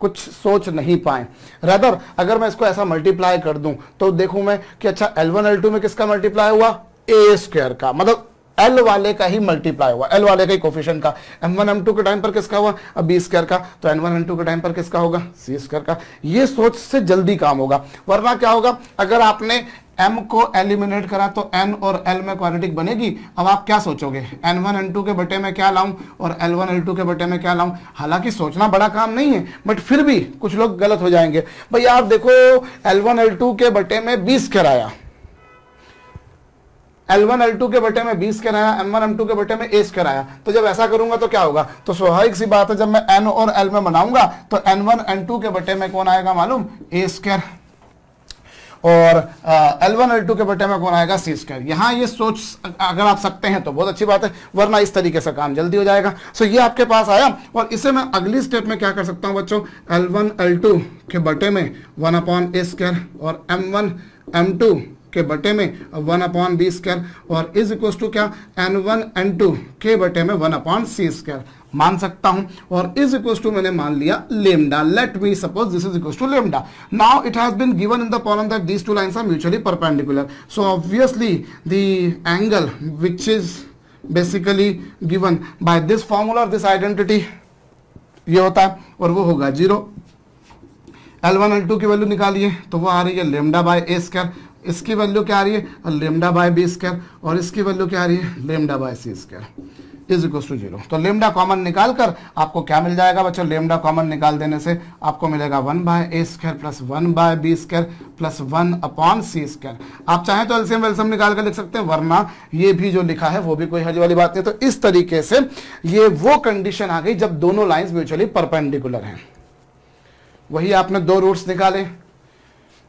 कुछ सोच नहीं पाए। रदर अगर मैं इसको ऐसा मल्टीप्लाई कर दूं तो देखूं मैं कि अच्छा L1 L2 में किसका मल्टीप्लाई हुआ, A स्क्वायर का, मतलब L वाले का ही मल्टीप्लाई हुआ, L वाले का ही कोफिशिएंट का। M1 M2 के टाइम पर किसका हुआ, अब B स्क्वायर का, तो N1 N2 के टाइम पर किसका होगा, C स्क्वायर का। ये सोच से जल्दी काम होगा, वरना क्या होगा अगर आपने M को एलिमिनेट करा तो N और L में क्वाड्रेटिक बनेगी। अब आप क्या सोचोगे, N1 N2 के बटे में क्या लाऊं और L1 L2 के बटे में क्या लाऊं। हालांकि सोचना बड़ा काम नहीं है, बट फिर भी कुछ लोग गलत हो जाएंगे। भैया आप देखो L1 L2 के बटे में B स्क्वायर आया, L1 L2 के बटे में B स्क्वायर आया, M1 M2 के बटे में A स्क्वायर आया। तो जब ऐसा करूंगा तो क्या होगा, तो स्वाभाविक सी बात है जब मैं N और L में बनाऊंगा तो N1 N2 के बटे में कौन आएगा मालूम, A स्क्वायर, और L1 L2 के बटे में कौन आएगा, C स्क्वायर। यहां ये सोच अगर आप सकते हैं तो बहुत अच्छी बात है, वरना इस तरीके से काम जल्दी हो जाएगा। सो ये आपके पास आया और इसे मैं अगली स्टेप में क्या कर सकता हूं बच्चों, L1 L2 के बटे में 1/A स्क्वायर और M1 M2 के बटे में 1/B स्क्वायर और इज इक्वल टू क्या, N1 N2 के बटे में 1/C स्क्वायर मान सकता हूं। और इज इक्वल टू मैंने मान लिया lambda, let me suppose this is equal to lambda. Now it has been given in the problem that these two lines are mutually perpendicular, so obviously the angle which is basically given by this formula, this identity, ये होता है और वो होगा 0। L1 L2 की वैल्यू निकालिए तो वो आ रही है लेमडा बाय A स्क्वायर, इसकी वैल्यू क्या आ रही है लेमडा बाय B स्क्वायर और इसकी वैल्यू क्या आ रही है lambda by C square is equal to 0। तो लेमडा कॉमन निकाल कर आपको क्या मिल जाएगा बच्चों, लेमडा कॉमन निकाल देने से आपको मिलेगा 1/A square plus 1/B square plus 1/C square. आप चाहें तो एलसीएम वेलसीएम निकाल कर लिख सकते हैं, वरना ये भी जो लिखा है वो भी कोई हर्ज वाली बात नहीं। तो इस तरीके से ये वो कंडीशन आ गई जब दोनों लाइंस म्यूचुअली परपेंडिकुलर हैं। वही आपने दो रूट्स निकाले,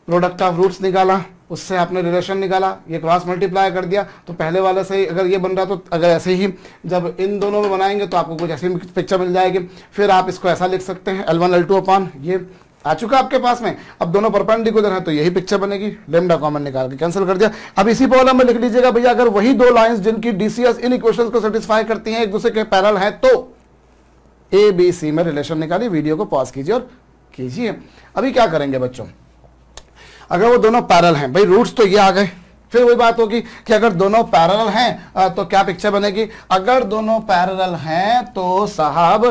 प्रोडक्ट ऑफ रूट्स निकाला, उससे आपने रिलेशन निकाला, ये क्रॉस मल्टीप्लाई कर दिया, तो पहले वाले से ही अगर ये बन रहा तो अगर ऐसे ही जब इन दोनों में बनाएंगे तो आपको कुछ ऐसी पिक्चर मिल जाएगी। फिर आप इसको ऐसा लिख सकते हैं L1 L2 अपॉन, ये आ चुका आपके पास में, अब दोनों परपेंडिकुलर हैं तो यही पिक्चर बनेगी, लेमडा कॉमन निकाल के कैंसिल कर दिया। अब इसी प्रॉब्लम में लिख लीजिएगा भैया अगर वही दो लाइंस जिनकी डीसीएस इन इक्वेशंस को सेटिस्फाई करती हैं एक दूसरे के पैरेलल हैं तो ABC में रिलेशन निकालिए। वीडियो को पॉज कीजिए और कीजिए। अभी क्या करेंगे बच्चों, अगर वो दोनों पैरेलल हैं, भाई रूट्स तो ये आ गए, फिर वही बात होगी कि अगर दोनों पैरेलल हैं तो क्या पिक्चर बनेगी। अगर दोनों पैरेलल हैं तो साहब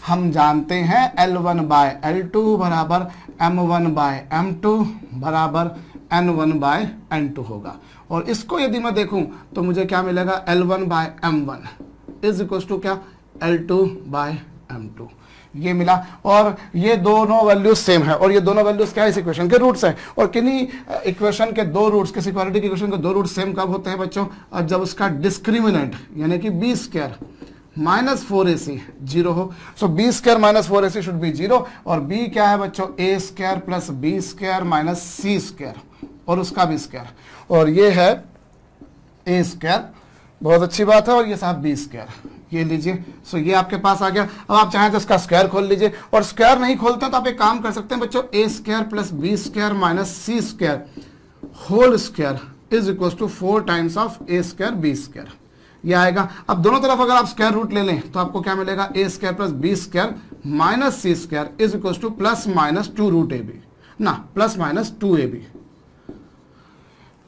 हम जानते हैं L1 बाय L2 बराबर M1 बाय M2 बराबर N1 बाय N2 होगा। और इसको यदि मैं देखूं तो मुझे क्या मिलेगा, L1 by M1 is equal to क्या, L2 बाय M2 ये मिला। और ये दोनों वैल्यूज सेम है और ये दोनों वैल्यूज क्या है, इस इक्वेशन के रूट्स हैं। और किन्हीं इक्वेशन के दो रूट्स, किसी क्वाड्रेटिक इक्वेशन के दो रूट्स सेम कब होते हैं बच्चों, और जब उसका डिस्क्रिमिनेंट यानी कि B स्क्वायर माइनस 4AC 0 हो। सो B square minus 4AC should B 0 और B क्या है बच्चों, A square plus B square minus C square और उसका भी स्क्वायर, और ये है A स्क्वायर, बहुत अच्छी बात है, और ये साहब B स्क्वायर, ये लीजिए। सो ये आपके पास आ गया। अब आप चाहें तो इसका स्क्वायर खोल लीजिए, और स्क्वायर नहीं खोलते तो आप एक काम कर सकते हैं बच्चों, A square plus B square minus C square whole square is equal to 4 times of A square B square, ये आएगा। अब दोनों तरफ अगर आप स्क्वायर रूट ले लें तो आपको क्या मिलेगा, A square plus B square minus C square is equal to plus minus 2 root AB ना, प्लस माइनस 2AB,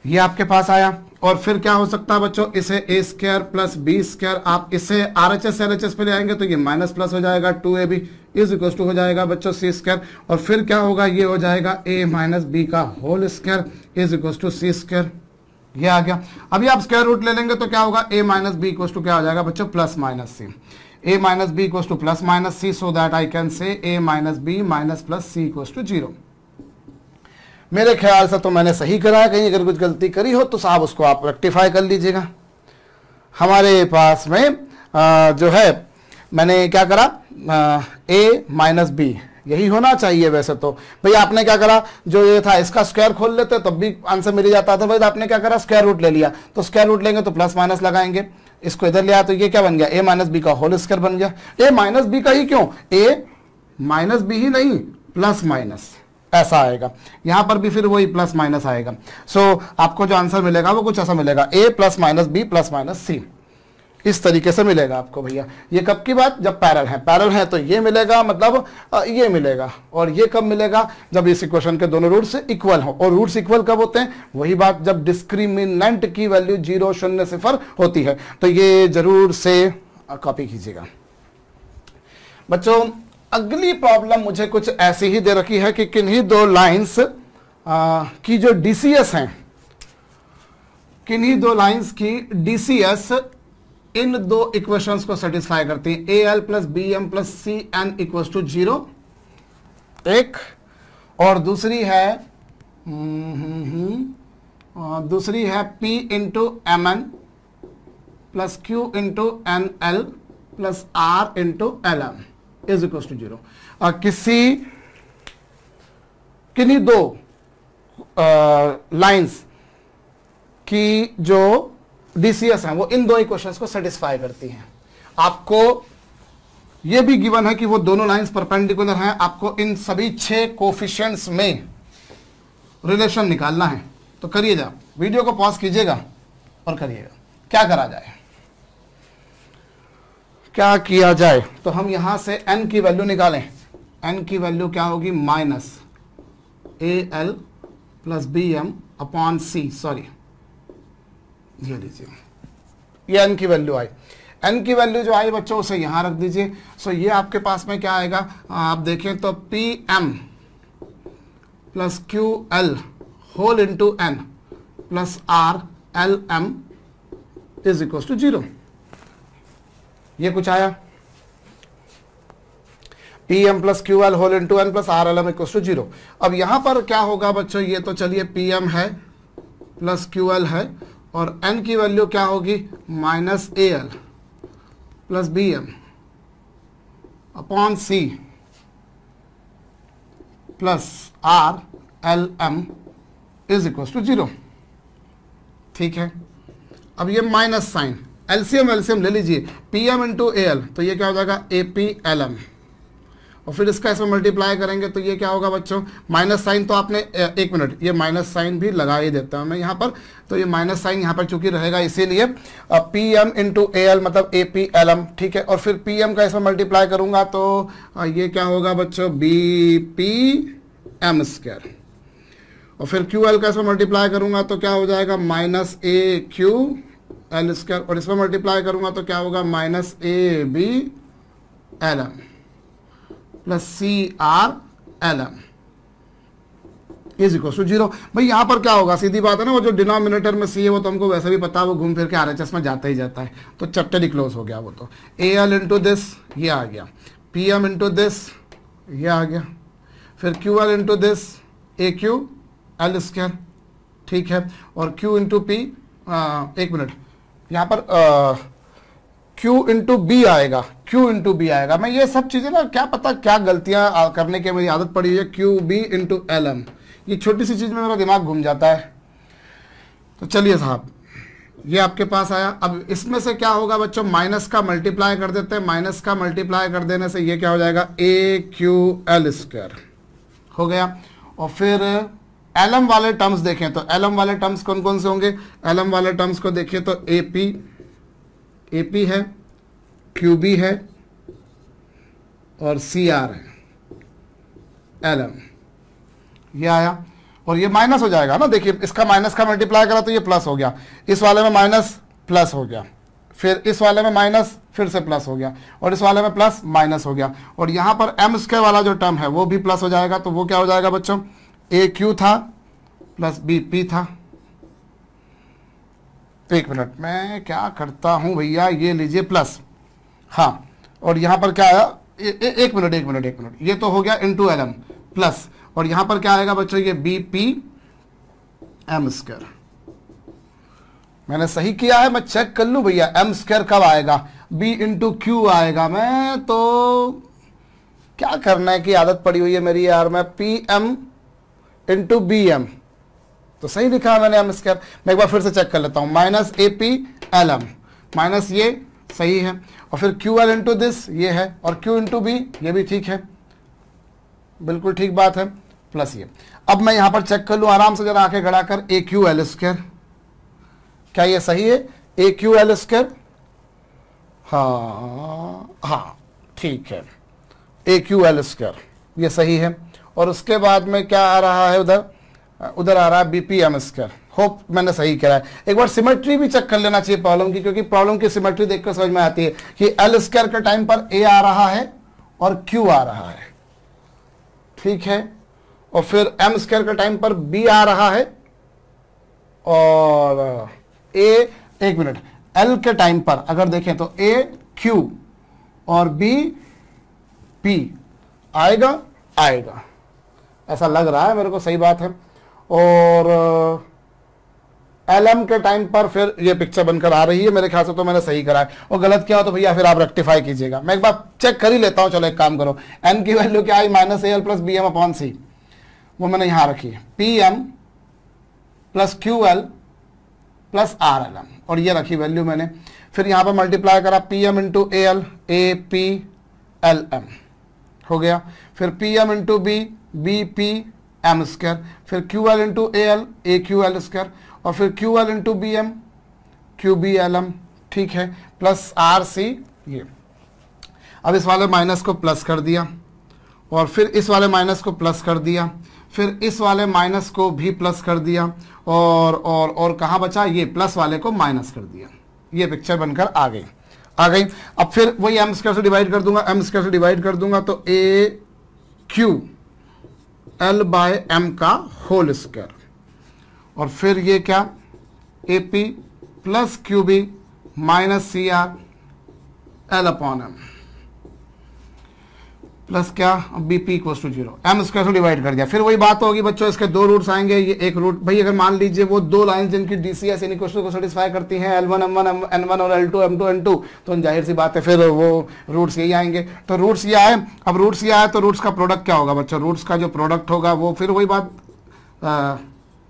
ये आपके पास आया। और फिर क्या हो सकता है बच्चों, इसे A square plus B square, आप इसे RHS से LHS पे ले आएंगे तो ये माइनस प्लस हो जाएगा 2AB इज इक्वल टू हो जाएगा बच्चों C स्क्वायर, और फिर क्या होगा, ये हो जाएगा A माइनस B का whole square is equal to C square, ये आ गया। अभी आप स्क्वायर रूट ले लेंगे तो क्या होगा, A minus B equal to क्या हो जाएगा बच्चों, plus minus C, A minus B equal to plus minus C, so that I can say A minus B minus plus C equal to 0। मेरे ख्याल से तो मैंने सही करा है, कहीं अगर कुछ गलती करी हो तो साहब उसको आप रेक्टिफाई कर लीजिएगा। हमारे पास में जो है मैंने क्या करा, A माइनस B यही होना चाहिए वैसे तो। भाई आपने क्या करा, जो ये था इसका स्क्वायर खोल लेते तब भी आंसर मिल जाता था। भाई आपने क्या करा, स्क्वायर रूट ले लिया, तो स्क्वायर रूट लेंगे तो प्लस माइनस लगाएंगे, इसको इधर ले आया तो ये क्या बन गया, A माइनस B का होल स्क्वायर बन गया। A माइनस B का ही क्यों, A माइनस B ही नहीं, प्लस माइनस ऐसा आएगा, यहां पर भी फिर वही प्लस माइनस आएगा। सो आपको जो आंसर मिलेगा वो कुछ ऐसा मिलेगा, A plus minus B plus minus C, इस तरीके से मिलेगा आपको भैया। ये कब की बात, जब पैरेलल है, पैरेलल है तो ये मिलेगा, मतलब ये मिलेगा। और ये कब मिलेगा, जब इस इक्वेशन के दोनों रूट्स इक्वल हो। और रूट्स इक्वल कब होते हैं, वही बात जब डिस्क्रिमिनेंट की वैल्यू 0 0 0 होती है। तो ये जरूर से कॉपी कीजिएगा बच्चों। अगली प्रॉब्लम मुझे कुछ ऐसी ही दे रखी है कि किन्हीं दो लाइंस की जो डीसीएस हैं, किन्हीं दो लाइंस की डीसीएस इन दो इक्वेशंस को सेटिस्फाई करती हैं। A L plus B M plus C N equals to 0 एक, और दूसरी है P into M N plus Q into N L plus R into L M is equals to 0। किन्हीं दो लाइंस की जो डीसीएस हैं वो इन दो इक्वेशंस को सेटिस्फाई करती हैं। आपको ये भी गिवन है कि वो दोनों लाइंस परपेंडिकुलर हैं। आपको इन सभी 6 कोफिशिएंट्स में रिलेशन निकालना है। तो करिएगा, वीडियो को पॉज कीजिएगा और करिएगा। क्या करा जाए, क्या किया जाए, तो हम यहां से n की वैल्यू निकालें। n की वैल्यू क्या होगी, minus A L plus B M upon C, sorry ये लीजिए, ये n की वैल्यू आई। n की वैल्यू जो आई बच्चों उसे यहां रख दीजिए। सो ये आपके पास में क्या आएगा, आप देखें तो P M plus Q L whole into N plus R L M is equal to 0। ये कुछ आया, P M plus Q L whole into N plus R L M equal to 0। अब यहां पर क्या होगा बच्चों, ये तो चलिए पी एम है प्लस क्यू एल है, और n की वैल्यू क्या होगी, minus A L plus B M upon C plus R L M is equal to 0। ठीक है, अब ये माइनस साइन, एलसीएम ले लीजिए, P M into A L, तो ये क्या हो जाएगा ए पी एल एम, और फिर इसका इसमें मल्टीप्लाई करेंगे तो ये क्या होगा बच्चों, माइनस साइन तो आपने, एक मिनट, ये माइनस साइन भी लगा ही देता हूं मैं यहाँ पर। तो ये माइनस साइन यहाँ पर चूंकि रहेगा, इसीलिए P M into A L मतलब ए पी एल एम, ठीक है। और फिर पी एम का इसमें मल्टीप्लाई करूंगा तो ये क्या होगा बच्चों, बी पी एम स्क्वायर, और फिर क्यू एल का इसमें मल्टीप्लाई करूंगा तो क्या हो जाएगा, minus A Q L square, और इसमें मल्टीप्लाई करूंगा तो क्या होगा, minus A B L M plus C R L M is equal to 0। भाई यहां पर क्या होगा, सीधी बात है ना, वो जो डिनोमिनेटर में सी है वो तो हमको वैसे भी पता है, वो घूम फिर के आरएचएस में जाता ही जाता है, तो चैप्टर ही क्लोज हो गया वो तो। ए एल इंटू दिस ये आ गया, पी एम इंटू दिस ये आ गया, फिर Q L into this A Q L square, ठीक है, और क्यू इंटू पी, एक मिनट, यहाँ पर Q इंटू बी आएगा, Q इंटू बी आएगा। मैं ये सब चीज़ें ना क्या पता क्या गलतियां करने की मेरी आदत पड़ी हुई है, Q B into L M, ये छोटी सी चीज़ में मेरा दिमाग घूम जाता है। तो चलिए साहब, ये आपके पास आया। अब इसमें से क्या होगा बच्चों, माइनस का मल्टीप्लाई कर देते हैं, माइनस का मल्टीप्लाई कर देने से ये क्या हो जाएगा, ए क्यू एल स्क्वायर हो गया। और फिर एल एम वाले टर्म्स देखें तो एल एम वाले टर्म्स कौन कौन से होंगे, एल एम वाले टर्म्स को देखिए तो ए पी है, क्यू बी है और सी आर है, एल एम ये आया। और ये माइनस हो जाएगा ना, देखिए इसका माइनस का मल्टीप्लाई करा तो ये प्लस हो गया, इस वाले में माइनस प्लस हो गया, फिर इस वाले में माइनस फिर से प्लस हो गया, और इस वाले में प्लस माइनस हो गया, और यहां पर एम स्क्वायर वाला जो टर्म है वो भी प्लस हो जाएगा। तो वो क्या हो जाएगा बच्चों, ए क्यू था प्लस बी पी था। एक मिनट, मैं क्या करता हूं भैया, ये लीजिए प्लस, हाँ, और यहां पर क्या आया, एक मिनट, ये तो हो गया इंटू एल एम प्लस, और यहां पर क्या आएगा बच्चों, ये बी पी एम स्क्वायर। मैंने सही किया है, मैं चेक कर लूं भैया, एम स्क्वायर कब आएगा, बी इंटू क्यू आएगा। मैं तो क्या करना है कि आदत पड़ी हुई है मेरी यार, मैं P M into B M तो सही लिखा है मैंने एम स्क्वायर। मैं एक बार फिर से चेक कर लेता हूं, minus A P L M minus ये सही है, और फिर क्यू एल इंटू दिस ये है, और क्यू इंटू बी ये भी ठीक है। बिल्कुल ठीक बात है, प्लस ये। अब मैं यहां पर चेक कर लूं आराम से, जरा आंखें गड़ा कर, ए क्यू एल स्क्वायर, क्या ये सही है? ए क्यू एल स्क्वायर, हाँ ठीक है, ए क्यू एल स्क्वायर ये सही है। और उसके बाद में क्या आ रहा है? उधर आ रहा है B P M square. Hope मैंने सही करा है। एक बार सिमेट्री भी चेक कर लेना चाहिए प्रॉब्लम की, क्योंकि प्रॉब्लम की सिमेट्री देखकर समझ में आती है कि एल स्क्वायर के टाइम पर ए आ रहा है और क्यू आ रहा है, ठीक है, और फिर एम स्क्वायर के टाइम पर बी आ रहा है और ए, एक मिनट, एल के टाइम पर अगर देखें तो ए क्यू और बी पी आएगा, ऐसा लग रहा है मेरे को, सही बात है। और एल एम के टाइम पर फिर ये पिक्चर बनकर आ रही है, मेरे ख्याल से तो मैंने सही करा है। और गलत क्या हो तो भैया फिर आप रेक्टिफाई कीजिएगा, मैं एक बार चेक कर ही लेता हूं। चलो एक काम करो, एन की वैल्यू क्या आई? Minus A L plus B M upon C, वो मैंने यहां रखी है, P M plus Q L plus R L M, और ये रखी वैल्यू मैंने। फिर यहां पर मल्टीप्लाई करा, P M into A L, A P L M हो गया। फिर P M into B, B P M square, फिर Q L into A L, A Q L square, और फिर Q L into B M, Q B L M, ठीक है, प्लस आर सी ये। अब इस वाले माइनस को प्लस कर दिया, और फिर इस वाले माइनस को प्लस कर दिया, फिर इस वाले माइनस को भी प्लस कर दिया, और कहाँ बचा? ये प्लस वाले को माइनस कर दिया। ये पिक्चर बनकर आ गई। अब फिर वही एम स्क्वायर से डिवाइड कर दूंगा, एम स्क्वायर से डिवाइड कर दूंगा तो A Q L by M का होल स्क्वायर, और फिर ये क्या? A P plus Q B minus C R L upon M, plus क्या? B P equal to 0, M square से डिवाइड कर दिया। फिर वही बात होगी बच्चों, इसके दो रूट्स आएंगे, ये एक रूट, भाई अगर मान लीजिए वो दो लाइंस जिनकी डीसीएस इक्वेशन को सेटिस्फाई करती हैं, L1 M1 N1 और L2 M2 N2, तो जाहिर सी बात है फिर वो रूट्स यही आएंगे। तो रूट्स ये आए, अब रूट्स ये आए तो रूट्स का प्रोडक्ट क्या होगा बच्चों? रूट्स का जो प्रोडक्ट होगा वो फिर वही बात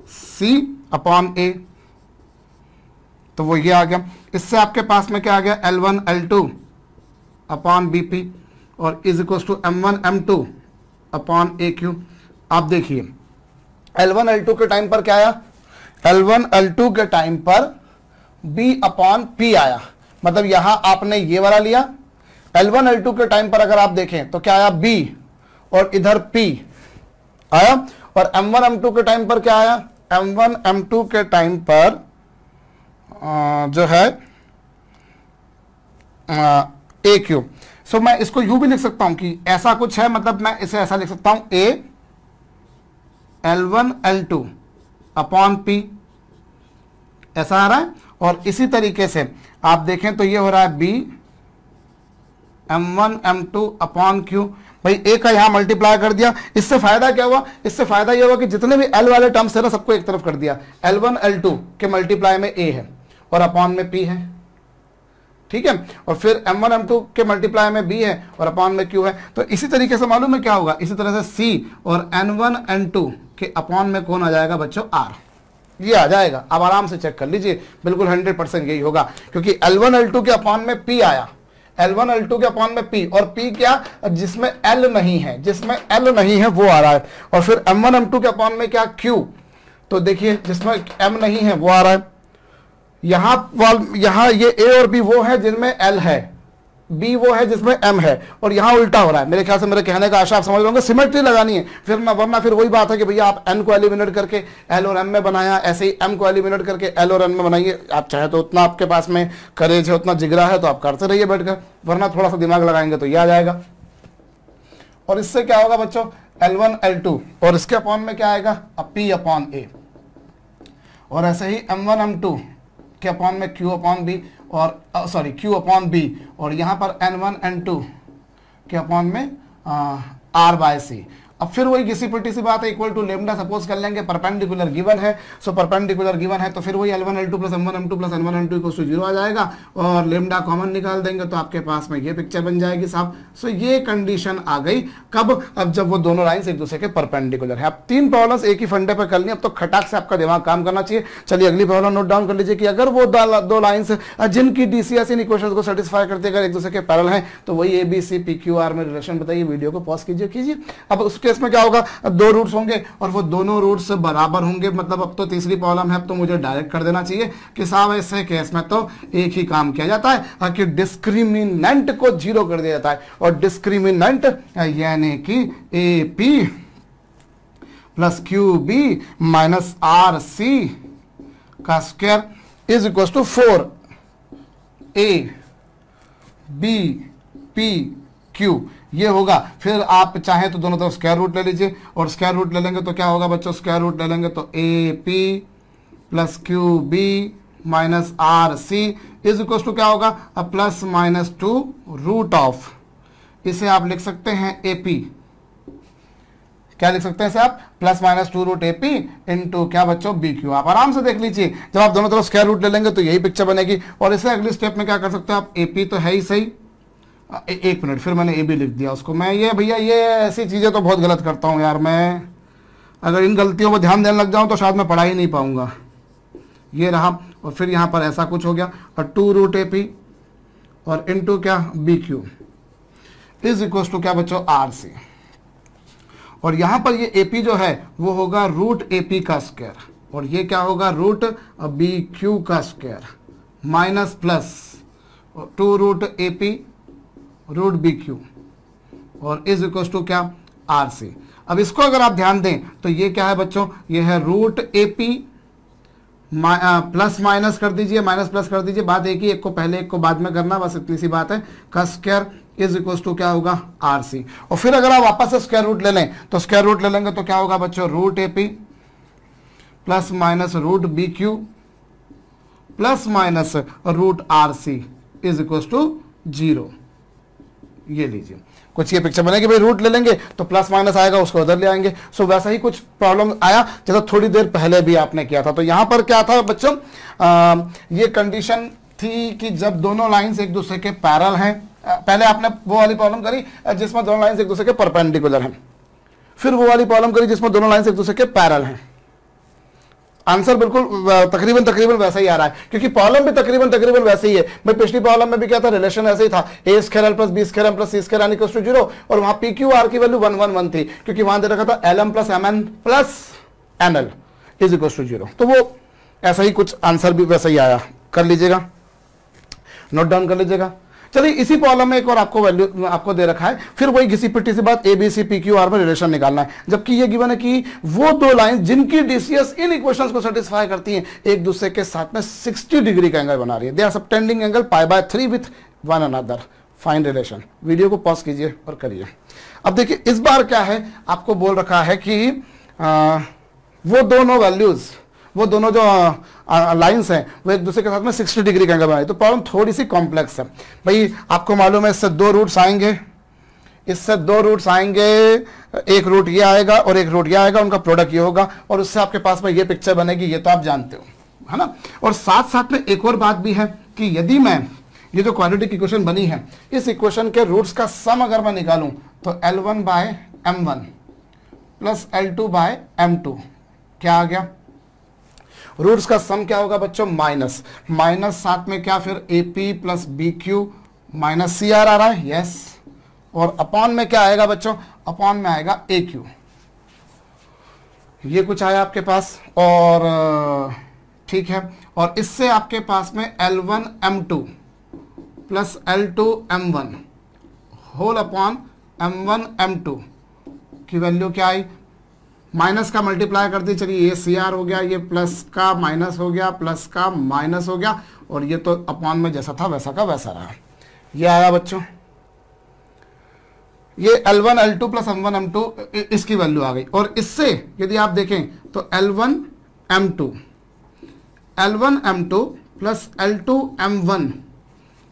C अपॉन A, तो वो ये आ गया। इससे आपके पास में क्या आ गया? L1 L2 अपॉन BP और is equal to M1 M2 upon AQ। आप देखिए L1 L2 के टाइम पर क्या आया? L1 L2 के टाइम पर B अपॉन P आया, मतलब यहां आपने ये वाला लिया। L1 L2 के टाइम पर अगर आप देखें तो क्या आया? B और इधर P आया, और M1 M2 के टाइम पर क्या आया? M1 M2 के टाइम पर जो है AQ। सो मैं इसको यूं भी लिख सकता हूं कि ऐसा कुछ है, मतलब मैं इसे ऐसा लिख सकता हूं, A L1 L2 upon P, ऐसा आ रहा है। और इसी तरीके से आप देखें तो ये हो रहा है B M1 M2 upon Q। भाई A का यहां मल्टीप्लाई कर दिया, इससे फायदा क्या हुआ? इससे फायदा ये हुआ कि जितने भी L वाले टर्म्स है ना, सबको एक तरफ कर दिया। L1 L2 के मल्टीप्लाई में A है और अपॉन में P है, ठीक है, और फिर M1 M2 के मल्टीप्लाई में B है और अपॉन में Q है। तो इसी तरीके से मालूम है क्या होगा? इसी तरह से C और N1 N2 के अपॉन में कौन आ जाएगा बच्चों? R, ये आ जाएगा। अब आराम से चेक कर लीजिए, बिल्कुल 100% यही होगा, क्योंकि L1 L2 के अपॉन में P आया, L1 L2 के अपॉन में P, और P क्या? जिसमें L नहीं है, जिसमें L नहीं है वो आ रहा है। और फिर M1 M2 के अपॉन में क्या? Q, तो देखिए जिसमें M नहीं है वो आ रहा है। यहां ये A और B वो है जिनमें L है, B वो है जिसमें M है, और यहां उल्टा हो रहा है। मेरे ख्याल से मेरे कहने का आशा आप समझ रहे होंगे, सिमेट्री लगानी है। फिर वरना फिर वही बात है कि भैया आप N को एलिमिनेट करके L और M में बनाया, ऐसे ही M को एलिमिनेट करके L और N में बनाइए। आप चाहे तो उतना आपके पास में करेज है, उतना जिगरा है तो आप करते रहिए बैठकर, वरना थोड़ा सा दिमाग लगाएंगे तो ये आ जाएगा। और इससे क्या होगा बच्चों? L1 L2 और इसके अपॉन में क्या आएगा? P अपॉन A, और ऐसे ही M1 M2 के अपॉन में Q अपॉन B, और सॉरी Q अपॉन B, और यहां पर N1 N2 के अपॉन में R बाय C। अब फिर वही घिसी पिटी सी बात है, इक्वल टू लेमडा सपोज कर लेंगे, परपेंडिकुलर गिवन है। सो परपेंडिकुलर गिवन है तो फिर वही L1 L2 plus M1 M2 plus N1 N2 equal to 0 आ जाएगा, और लेमडा कॉमन निकाल देंगे तो आपके पास में ये पिक्चर बन जाएगी साहब। सो ये कंडीशन आ गई कब? अब जब वो दोनों लाइंस एक दूसरे के परपेंडिकुलर है। अब तीन प्रॉब्लम्स एक ही फंडे पर कर ली, अब तो खटाक से आपका दिमाग काम करना चाहिए। चलिए अगली प्रॉब्लम नोट डाउन कर लीजिए कि अगर वो दो लाइंस जिनकी डीसीएस इन इक्वेशंस को सेटिस्फाई करते अगर एक दूसरे के पैरेलल हैं तो वही ABC PQR में रिलेशन बताइए। वीडियो को पॉज कीजिए। अब उसके केस में क्या होगा, दो रूट्स होंगे और वो दोनों रूट्स बराबर होंगे, मतलब अब तो तीसरी प्रॉब्लम है, अब तो मुझे डायरेक्ट कर देना चाहिए कि साहब ऐसे केस में तो एक ही काम किया जाता है कि डिस्क्रिमिनेंट को जीरो कर दिया जाता है, और डिस्क्रिमिनेंट यानी कि A P plus Q B minus R C का square is equal to 4 A B P Q, ये होगा। फिर आप चाहें तो दोनों तरफ स्क्वायर रूट ले लीजिए, और स्क्वायर रूट ले लेंगे तो क्या होगा बच्चों, स्क्वायर रूट ले लेंगे तो A P plus Q B minus R C is equal to क्या होगा, प्लस माइनस 2 रूट ऑफ, इसे आप लिख सकते हैं ए पी, क्या लिख सकते हैं इसे आप, plus minus 2 root A P into क्या बच्चों बी क्यू। आप आराम से देख लीजिए, जब आप दोनों तरफ स्क्वायर रूट ले लेंगे तो यही पिक्चर बनेगी। और इसे अगली स्टेप में क्या कर सकते हो आप, ए पी तो है ही सही, एक मिनट, फिर मैंने ए बी लिख दिया उसको। मैं ये भैया ये ऐसी चीज़ें तो बहुत गलत करता हूँ यार, मैं अगर इन गलतियों पर ध्यान देने लग जाऊँ तो शायद मैं पढ़ा ही नहीं पाऊंगा। ये रहा, और फिर यहाँ पर ऐसा कुछ हो गया, और 2 रूट ए पी और इंटू क्या B Q is equal to क्या बच्चों आर सी, और यहां पर ये AP जो है वो होगा रूट AP का स्क्वायर, और ये क्या होगा रूट BQ का square minus plus 2 root AP root BQ और इज इक्वल टू क्या RC। अब इसको अगर आप ध्यान दें तो ये क्या है बच्चों, ये है रूट AP प्लस माइनस कर दीजिए, माइनस प्लस कर दीजिए, बात एक ही, एक को पहले एक को बाद में करना, बस इतनी सी बात है, का स्क्वायर इज इक्वल टू क्या होगा RC। और फिर अगर आप वापस से स्क्वायर रूट ले लें तो स्क्वायर रूट ले लेंगे तो क्या होगा बच्चों, root AP plus minus root BQ plus minus root RC is equal to 0। ये लीजिए, कुछ ये पिक्चर बनेगी, भाई रूट ले लेंगे तो प्लस माइनस आएगा, उसको उधर ले आएंगे। सो वैसा ही कुछ प्रॉब्लम आया जैसा थोड़ी देर पहले भी आपने किया था। तो यहां पर क्या था बच्चों, ये कंडीशन थी कि जब दोनों लाइंस एक दूसरे के पैरेलल हैं, पहले आपने वो वाली प्रॉब्लम करी जिसमें दोनों लाइंस एक दूसरे के परपेंडिकुलर हैं, फिर वो वाली प्रॉब्लम करी जिसमें दोनों लाइंस एक दूसरे के पैरेलल हैं। आंसर बिल्कुल तकरीबन वैसा ही आ रहा है, क्योंकि प्रॉब्लम भी तकरीबन वैसे ही है। भाई पिछली प्रॉब्लम में भी क्या था, रिलेशन ऐसे ही था, A square L plus B square M plus C square equal to 0, और वहां पी क्यू आर की वैल्यू 1 1 1 थी, क्योंकि वहां दे रखा था L M plus M N plus N L is equal to 0। तो वो ऐसा ही कुछ आंसर भी वैसा ही आया, कर लीजिएगा, नोट डाउन कर लीजिएगा। चलिए इसी प्रॉब्लम में एक और आपको वैल्यू आपको दे रखा है, फिर वही घिसी पिट्टी सी बात, A B C P Q R में रिलेशन निकालना है, जबकि ये गिवन है कि वो दो लाइन जिनकी डीसीएस इन इक्वेशंस को सेटिस्फाई करती हैं एक दूसरे के साथ में 60 डिग्री का एंगल बना रही है, they are subtending angle π/3 with one another, find relation. Video को पॉज कीजिए और करिए। अब देखिए इस बार क्या है, आपको बोल रखा है कि वो दोनों वैल्यूज, वो दोनों जो लाइंस हैं वो एक दूसरे के साथ में 60 डिग्री का एंगल बनाए। तो प्रॉब्लम थोड़ी सी कॉम्प्लेक्स है भाई, आपको मालूम है इससे दो रूट्स आएंगे, इससे दो रूट्स आएंगे, एक रूट ये आएगा और एक रूट ये आएगा, उनका प्रोडक्ट ये होगा, और उससे आपके पास में ये पिक्चर बनेगी, ये तो आप जानते हो, है ना। और साथ साथ में एक और बात भी है कि यदि मैं ये जो क्वाड्रेटिक इक्वेशन बनी है, इस इक्वेशन के रूट्स का सम अगर मैं निकालूं तो L1/M1 प्लस L2/M2 क्या आ गया, रूट्स का सम क्या होगा बच्चों, माइनस माइनस साथ में क्या, फिर AP plus BQ minus CR आ रहा है, यस, और अपॉन में क्या आएगा बच्चों, अपॉन में आएगा AQ। ये कुछ आया आपके पास, और ठीक है, और इससे आपके पास में L1M2 plus L2M1 whole upon M1M2 की वैल्यू क्या आई, माइनस का मल्टीप्लाई कर दी, चलिए ये CR हो गया, ये प्लस का माइनस हो गया, प्लस का माइनस हो गया, और ये तो अपॉन में जैसा था वैसा का वैसा रहा। ये आया बच्चों, ये L1 L2 plus M1 M2 इसकी वैल्यू आ गई। और इससे यदि आप देखें तो L1 M2 plus L2 M1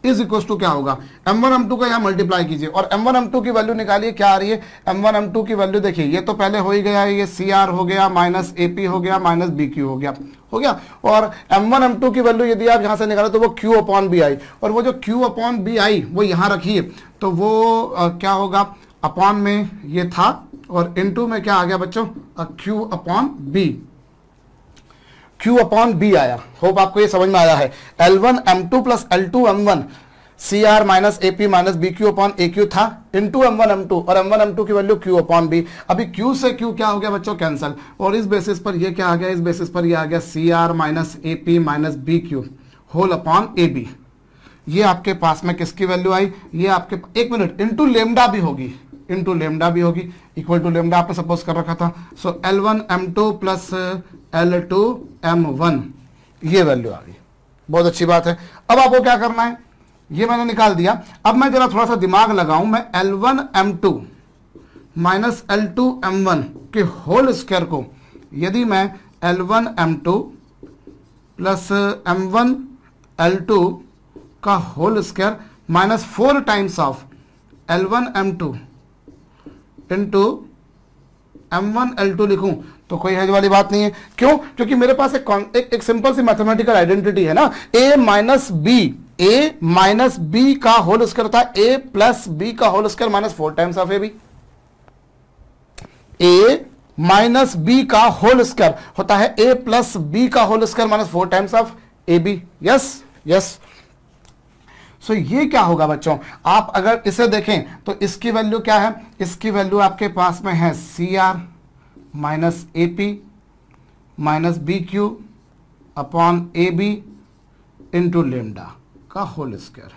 is equal to क्या होगा, M1 M2 का यहां मल्टीप्लाई कीजिए और M1 M2 की वैल्यू निकालिए, क्या आ रही है, M1 M2 की वैल्यू देखिए, ये तो पहले हो ही गया है, ये CR हो गया, माइनस AP हो गया, माइनस BQ हो गया, और M1 M2 की वैल्यू यदि आप यहां से निकालें तो वो Q अपॉन B आई, और वो जो Q अपॉन B आई वो यहां रखिए, तो वो क्या होगा, अपॉन में ये था और इनटू में क्या आ गया बच्चों, Q upon B, Q upon B आया। होप आपको ये समझ में आया है। L1 M2 plus L2 M1 C R minus A P minus B Q upon A Q था इंटू M1 M2 और M1 M2 की वैल्यू Q अपॉन बी। अभी Q से Q क्या हो गया बच्चों, कैंसल, और इस बेसिस पर ये क्या आ गया, इस बेसिस पर ये आ गया C R minus A P minus B Q whole upon A B. ये आपके पास में किसकी वैल्यू आई, ये आपके, एक मिनट, इंटू लेमडा भी होगी, इंटू लेमडा भी होगी, इक्वल टू लेमडा आपने सपोज कर रखा था। सो L1 M2 plus L2 M1, ये वैल्यू आ गई। बहुत अच्छी बात है। अब आपको क्या करना है, ये मैंने निकाल दिया। अब मैं जरा थोड़ा सा दिमाग लगाऊं, मैं L1 M2 minus L2 M1 के होल स्क्वायर को, यदि मैं L1 M2 plus M1 L2 का whole square minus 4 times of L1 M2 into M1 L2 लिखूं तो कोई हर्ज वाली बात नहीं है। क्यों? क्योंकि मेरे पास एक सिंपल सी मैथमेटिकल आइडेंटिटी है ना, a माइनस बी का होल स्क्वायर होता है a प्लस बी का whole square minus 4 times of A B. a minus B का होल स्क्वायर होता है a प्लस बी का whole square minus 4 times of A B. Yes yes. So ये क्या होगा बच्चों, आप अगर इसे देखें तो इसकी वैल्यू क्या है, इसकी वैल्यू आपके पास में है C R minus A P minus B Q upon A B into lambda का whole square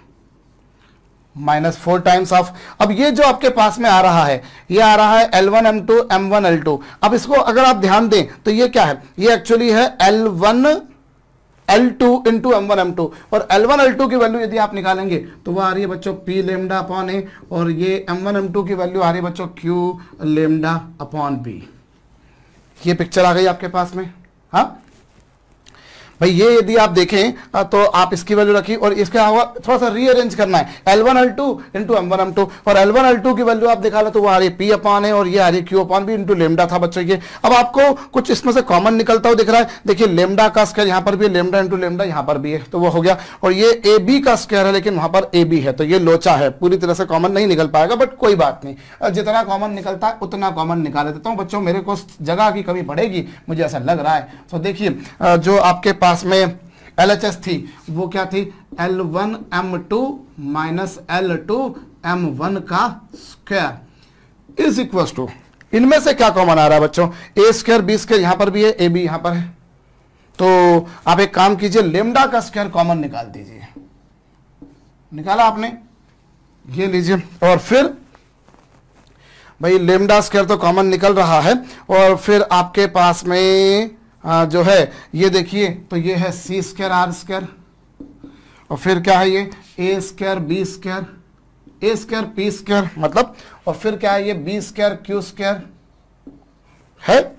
minus 4 times of. अब ये जो आपके पास में आ रहा है, ये आ रहा है L1 M2 M1 L2। अब इसको अगर आप ध्यान दें तो ये क्या है, ये एक्चुअली है L1 L2 into M1 M2, और L1 L2 की वैल्यू यदि आप निकालेंगे तो वो आ रही है बच्चों P लेमडा अपॉन ए, और ये M1 M2 की वैल्यू आ रही है बच्चों Q लेमडा अपॉन बी। ये पिक्चर आ गई आपके पास में। हाँ भाई, ये यदि आप देखें तो आप इसकी वैल्यू रखिए, और इसके अलावा थोड़ा सा रीअरेंज करना है, L1 L2 into M1 M2, और L1 L2 की वैल्यू आप दिखा लो तो वो आ रही है P अपॉन है, और ये आ रही है Q upon B into lambda था बच्चों ये। अब आपको कुछ इसमें से कॉमन निकलता हुआ दिख रहा है, देखिए लेमडा का स्क्वायर यहाँ पर भी है, लेमडा इंटू लेमडा यहाँ पर भी है, तो वो हो गया, और ये ए बी का स्क्वायर है लेकिन वहां पर ए बी है, तो ये लोचा है, पूरी तरह से कॉमन नहीं निकल पाएगा, बट कोई बात नहीं, जितना कॉमन निकलता है उतना कॉमन निकाल देता हूँ बच्चों, मेरे को जगह की कमी पड़ेगी मुझे ऐसा लग रहा है। तो देखिए जो आपके पास में LHS थी वो क्या थी, L1 M2 minus L2 M1 का स्क्वायर इज इक्वल टू, इनमें से क्या कॉमन आ रहा है बच्चों, ए स्क्वायर बी स्क्वायर यहां पर भी है, ए बी यहां पर है, तो आप एक काम कीजिए, लेमडा का स्क्वायर कॉमन निकाल दीजिए। निकाला आपने, ये लीजिए, और फिर भाई लेमडा स्क्वायर तो कॉमन निकल रहा है, और फिर आपके पास में जो है ये देखिए, तो ये है सी स्क्वायर आर स्क्वायर, और फिर क्या है ये ए square B square, A square P square मतलब, और फिर क्या है ये बी स्क्वायर क्यू स्क्वायर है,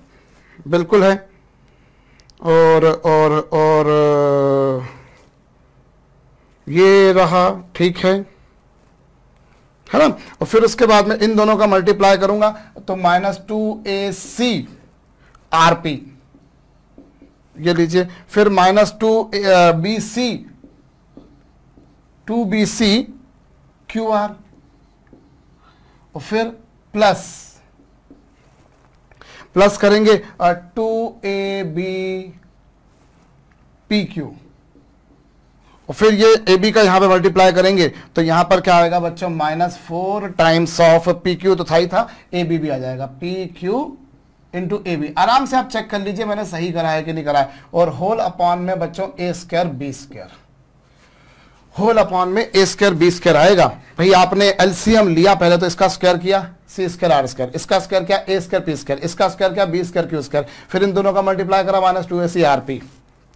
बिल्कुल है, और ये रहा, ठीक है ना। और फिर उसके बाद में इन दोनों का मल्टीप्लाई करूंगा तो -2AC RP, ये लीजिए, फिर -2BC QR, और फिर प्लस करेंगे 2ABPQ, और फिर ये AB का यहां पे मल्टीप्लाई करेंगे तो यहां पर क्या आएगा बच्चों, -4 टाइम्स ऑफ PQ तो था ही था, AB भी आ जाएगा, PQ इंटू ए बी। आराम से आप चेक कर लीजिए मैंने सही करा है कि नहीं करा है, और होल अपॉन में बच्चों A square B square, whole upon में ए स्क्वायर बी स्क्वायर आएगा। भाई आपने एलसीएम लिया पहले, तो इसका स्क्वायर किया सी स्क्वायर आर स्क्वायर, इसका स्क्वायर क्या ए स्क्वायर पी स्क्वायर, इसका स्क्वायर क्या बी स्क्वायर क्यू स्क्वायर, फिर इन दोनों का मल्टीप्लाई करा -2AC RP,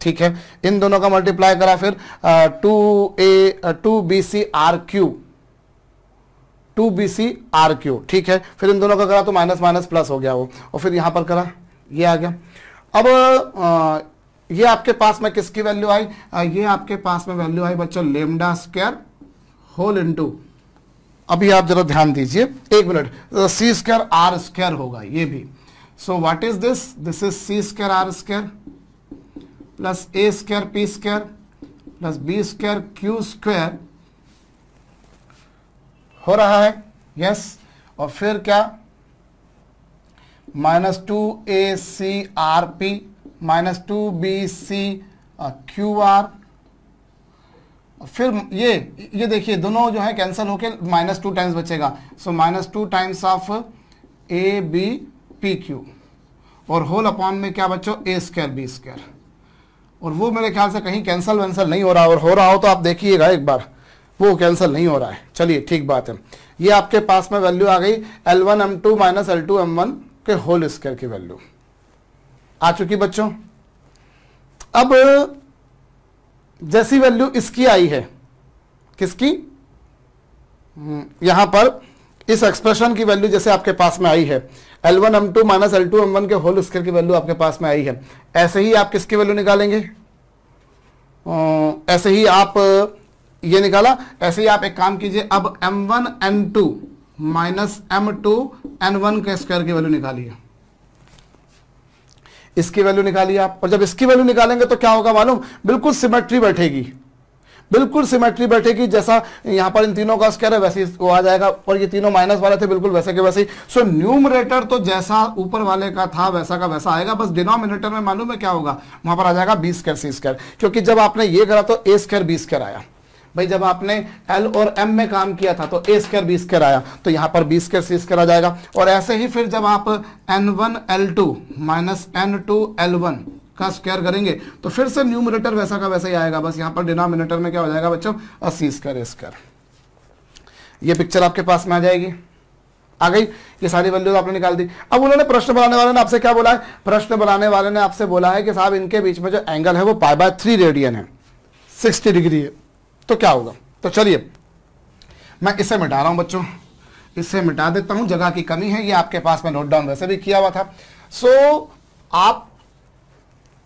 ठीक है, इन दोनों का मल्टीप्लाई करा फिर 2BC RQ, ठीक है, फिर इन दोनों का करा तो माइनस माइनस प्लस हो गया वो, और फिर यहां पर करा ये आ गया। अब ये आपके पास में किसकी वैल्यू आई, ये आपके पास में वैल्यू आई बच्चों लेमडा स्क्वायर होल इनटू, अभी आप जरा ध्यान दीजिए एक minute, C square R square होगा ये भी। So what is this, this is C square R square plus A square P square plus B square Q square हो रहा है, यस, और फिर क्या -2AC RP -2BC QR, फिर ये देखिए दोनों जो है कैंसिल होके -2 टाइम्स बचेगा। So -2 times of A B P Q और होल अपॉन में क्या बच्चों ए स्क्वायर बी स्क्वायर। और वो मेरे ख्याल से कहीं कैंसिल वैंसल नहीं हो रहा, और हो रहा हो तो आप देखिएगा एक बार, वो कैंसिल नहीं हो रहा है। चलिए ठीक बात है। ये आपके पास में वैल्यू आ गई L1M2 माइनस L2M1 के होल स्क्वायर की वैल्यू आ चुकी बच्चों। अब जैसी वैल्यू इसकी आई है, किसकी, यहां पर इस एक्सप्रेशन की वैल्यू जैसे आपके पास में आई है L1M2 माइनस L2M1 के होल स्क्वायर की वैल्यू आपके पास में आई है, ऐसे ही आप किसकी वैल्यू निकालेंगे, ऐसे ही आप ये निकाला, ऐसे ही आप एक काम कीजिए, अब M1N2 माइनस M2N1 के स्क्वायर की वैल्यू निकालिए, इसकी वैल्यू निकालिए आप। और जब इसकी वैल्यू निकालेंगे तो क्या होगा मालूम, बिल्कुल सिमेट्री बैठेगी, बिल्कुल सिमेट्री बैठेगी, जैसा यहां पर इन तीनों का स्क्वायर है वैसे वो आ जाएगा, और ये तीनों माइनस वाले थे बिल्कुल वैसे के वैसे ही। सो न्यूमरेटर तो जैसा ऊपर वाले का था वैसा का वैसा आएगा, बस डिनोमिनेटर में मालूम है क्या होगा, वहां पर आ जाएगा बी स्क्वायर सी स्क्वायर, क्योंकि जब आपने ये करा तो ए स्क्वायर बी स्क्वायर आया भाई, जब आपने एल और एम में काम किया था तो ए स्क्वायर बी स्क्वायर आया, तो यहां पर बी स्क्वायर सी स्क्वायर आ जाएगा। और ऐसे ही फिर जब आप N1L2 माइनस N2L1 का स्क्वायर करेंगे तो फिर से न्यूमरेटर वैसा का वैसा ही आएगा, बस यहां पर डिनोमिनेटर में क्या हो जाएगा बच्चों, सी स्क्वायर ए स्क्वायर। ये पिक्चर आपके पास में आ जाएगी, आ गई, ये सारी वैल्यूज आपने निकाल दी। अब उन्होंने प्रश्न बनाने वाले ने आपसे क्या बोला है, प्रश्न बनाने वाले ने आपसे बोला है कि साहब इनके बीच में जो एंगल है वो π/3 रेडियन है, 60 डिग्री है, तो क्या होगा। तो चलिए मैं इसे मिटा रहा हूं बच्चों, इसे मिटा देता हूं, जगह की कमी है, ये आपके पास में नोट डाउन वैसे भी किया हुआ था। सो आप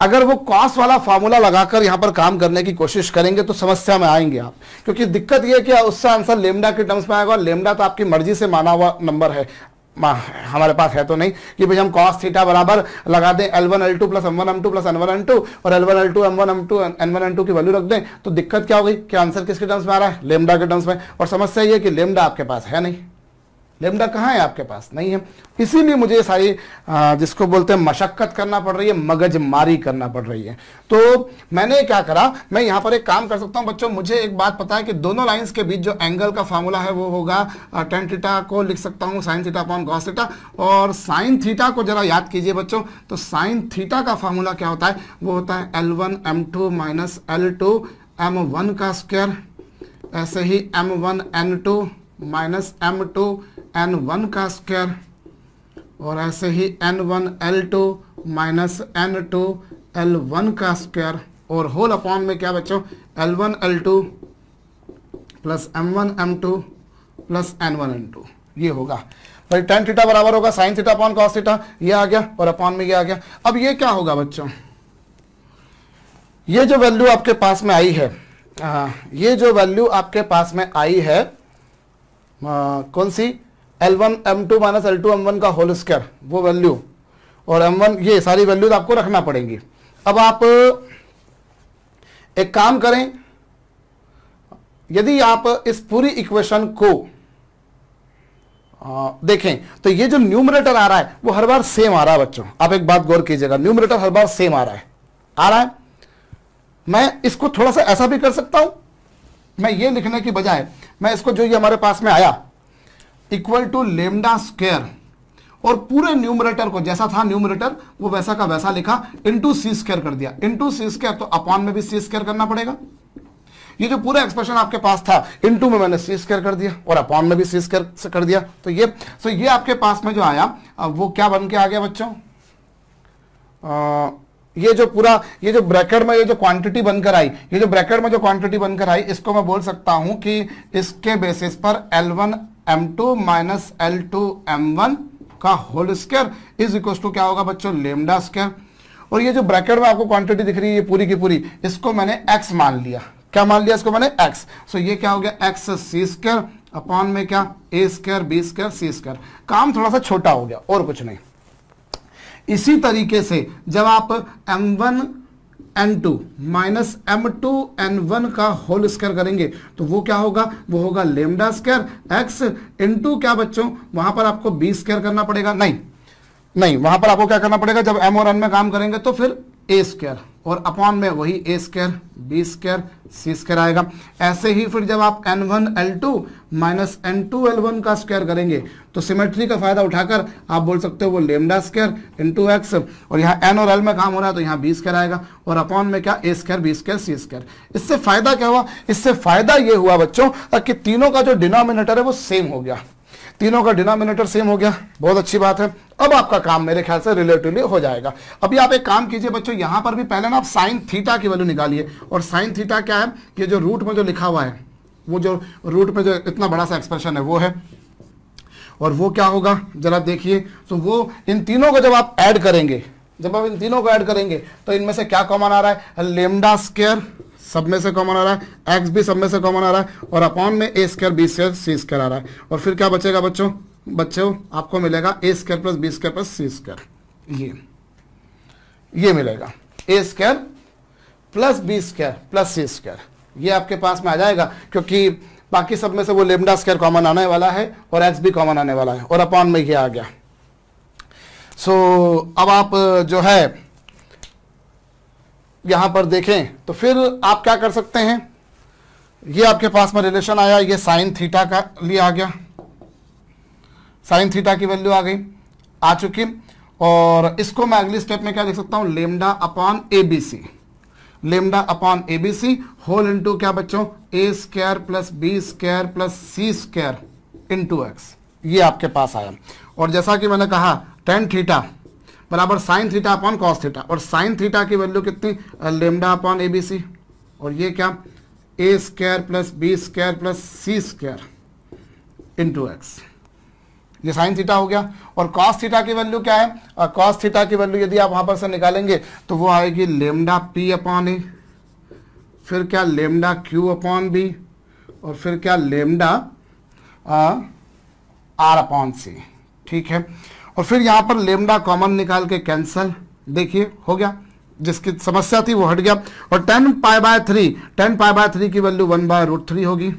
अगर वो कॉस वाला फार्मूला लगाकर यहां पर काम करने की कोशिश करेंगे तो समस्या में आएंगे आप, क्योंकि दिक्कत ये कि उससे आंसर लेमडा के टर्म्स में आएगा, और लेमडा तो आपकी मर्जी से माना हुआ नंबर है, हमारे पास है तो नहीं कि भाई हम cos थीटा बराबर लगा दें L1L2 plus M1M2 plus N1N2 और L1L2 M1M2 N1N2 की वैल्यू रख दें, तो दिक्कत क्या हो गई कि आंसर किसके टर्म्स में आ रहा है, लेमडा के टर्म्स में। और समस्या ये कि लेमडा आपके पास है नहीं, लेमडा कहाँ है आपके पास, नहीं है, इसीलिए मुझे सारी जिसको बोलते हैं मशक्कत करना पड़ रही है, मगजमारी करना पड़ रही है। तो मैंने क्या करा, मैं यहाँ पर एक काम कर सकता हूँ बच्चों, मुझे एक बात पता है कि दोनों लाइंस के बीच जो एंगल का फार्मूला है वो होगा tan थीटा को लिख सकता हूँ sin theta upon cos theta, और sin थीटा को जरा याद कीजिए बच्चों, तो sin थीटा का फार्मूला क्या होता है, वो होता है L1M2 माइनस L2M1 का स्क्वायर, ऐसे ही M1N2 माइनस M2N1 का स्क्वायर, और ऐसे ही N1L2 माइनस N2L1 का स्क्वायर, और होल अपॉन में क्या बच्चों, L1L2 plus M1M2 plus N1N2, ये होगा भाई। tan थीटा बराबर होगा sin theta upon cos theta, ये आ गया, और अपॉन में ये आ गया। अब ये क्या होगा बच्चों, ये जो वैल्यू आपके पास में आई है, ये जो वैल्यू आपके पास में आई है कौन सी, L1M2 माइनस L2M1 का होल स्क्वायर, वो वैल्यू, और M1, ये सारी वैल्यूज आपको रखना पड़ेंगी। अब आप एक काम करें, यदि आप इस पूरी इक्वेशन को देखें तो ये जो न्यूमरेटर आ रहा है वो हर बार सेम आ रहा है बच्चों, आप एक बात गौर कीजिएगा, न्यूमरेटर हर बार सेम आ रहा है। मैं इसको थोड़ा सा ऐसा भी कर सकता हूं, मैं ये लिखने की बजाय मैं इसको जो ये हमारे पास में आया इक्वल टू लेमडा स्क्वायर, और पूरे न्यूमरेटर को जैसा था न्यूमरेटर वो वैसा का वैसा लिखा, इंटू सी स्क्वायर कर दिया, इंटू सी स्क्वायर, तो अपॉन में भी सी स्क्वायर करना पड़ेगा। ये जो पूरा एक्सप्रेशन आपके पास था, इंटू में मैंने सी स्क्वायर कर दिया और अपॉन में भी सी स्क्वायर कर दिया, तो ये आपके पास में जो आया वो क्या बन के आ गया बच्चों, ये जो पूरा, ये जो ब्रैकेट में ये जो क्वांटिटी बनकर आई, ये जो ब्रैकेट में जो क्वांटिटी बनकर आई, इसको मैं बोल सकता हूं कि इसके बेसिस पर L1M2 माइनस L2M1 का whole square is equal to क्या होगा बच्चों, लेमडा स्क्वायर। और ये जो ब्रैकेट में आपको क्वांटिटी दिख रही है पूरी की पूरी, इसको मैंने x मान लिया, क्या मान लिया इसको मैंने, x। सो ये क्या हो गया, x सी स्क्वायर अपॉन में क्या, a square B square C square. काम थोड़ा सा छोटा हो गया और कुछ नहीं। इसी तरीके से जब आप M1N2 माइनस M2N1 का होल स्क्वायर करेंगे तो वो क्या होगा, वो होगा लेमडा स्क्वायर x इंटू क्या बच्चों, वहां पर आपको बी स्क्वायर करना पड़ेगा, नहीं वहां पर आपको क्या करना पड़ेगा, जब m और n में काम करेंगे तो फिर ए स्क्वायर और अपॉन में वही ए square B square C square आएगा। ऐसे ही फिर जब आप n1 L2 minus n2 L1 का स्क्वायर करेंगे तो सिमेट्री का फायदा उठाकर आप बोल सकते हो वो लेमडा स्क्वायर इंटू एक्स, और यहाँ n और l में काम हो रहा है तो यहाँ बी स्क्वायर आएगा और अपॉन में क्या A square B square C square. इससे फायदा क्या हुआ? इससे फायदा ये हुआ बच्चों कि तीनों का जो डिनोमिनेटर है वो सेम हो गया, तीनों का डिनोमिनेटर सेम हो गया। बहुत अच्छी बात है। अब आपका काम मेरे ख्याल से रिलेटिवली हो जाएगा। अभी आप एक काम कीजिए बच्चों, यहां पर भी पहले ना आप साइन थीटा की वैल्यू निकालिए। और साइन थीटा क्या है कि जो रूट में जो लिखा हुआ है, वो जो रूट में जो इतना बड़ा सा एक्सप्रेशन है वो है, और वो क्या होगा जरा देखिए। तो वो इन तीनों को जब आप ऐड करेंगे, जब आप इन तीनों को ऐड करेंगे तो इनमें से क्या कॉमन आ रहा है? लेमडा स्क्वायर सब में से कॉमन आ रहा है, एक्स भी सब में से कॉमन आ रहा है, और अपॉन में A square B square C square आ रहा है। और फिर क्या बचेगा बच्चों? आपको मिलेगा A square plus B square plus C square. ये मिलेगा A square plus B square plus C square, ये आपके पास में आ जाएगा, क्योंकि बाकी सब में से वो लेमडा स्क्वायर कॉमन आने वाला है और एक्स भी कॉमन आने वाला है, और अपॉन में ये आ गया। सो अब आप जो है यहां पर देखें तो फिर आप क्या कर सकते हैं, ये आपके पास में रिलेशन आया, ये साइन थीटा का लिए आ गया, साइन थीटा की वैल्यू आ चुकी, और इसको मैं अगली स्टेप में क्या लिख सकता हूं? Lambda upon A B C, lambda upon A B C whole into क्या बच्चों? A square plus B square plus C square into X. ये आपके पास आया। और जैसा कि मैंने कहा टेन थीटा बराबर sine theta upon cos theta, और साइन थीटा की वैल्यू कितनी? Lambda upon A B C, और ये क्या? A square plus B square plus C square into X. ये साइन थीटा हो गया। और कॉस थीटा की वैल्यू क्या है? कॉस थीटा की वैल्यू यदि आप वहां पर से निकालेंगे तो वो आएगी लेमडा पी अपॉन ए, फिर क्या? लेमडा क्यू अपॉन बी, और फिर क्या? लेमडा आर अपॉन सी। ठीक है। और फिर यहां पर लेमडा कॉमन निकाल के कैंसल, देखिए हो गया, जिसकी समस्या थी वो हट गया। और 10 पाई बाय 3 की वैल्यू 1/√3 होगी।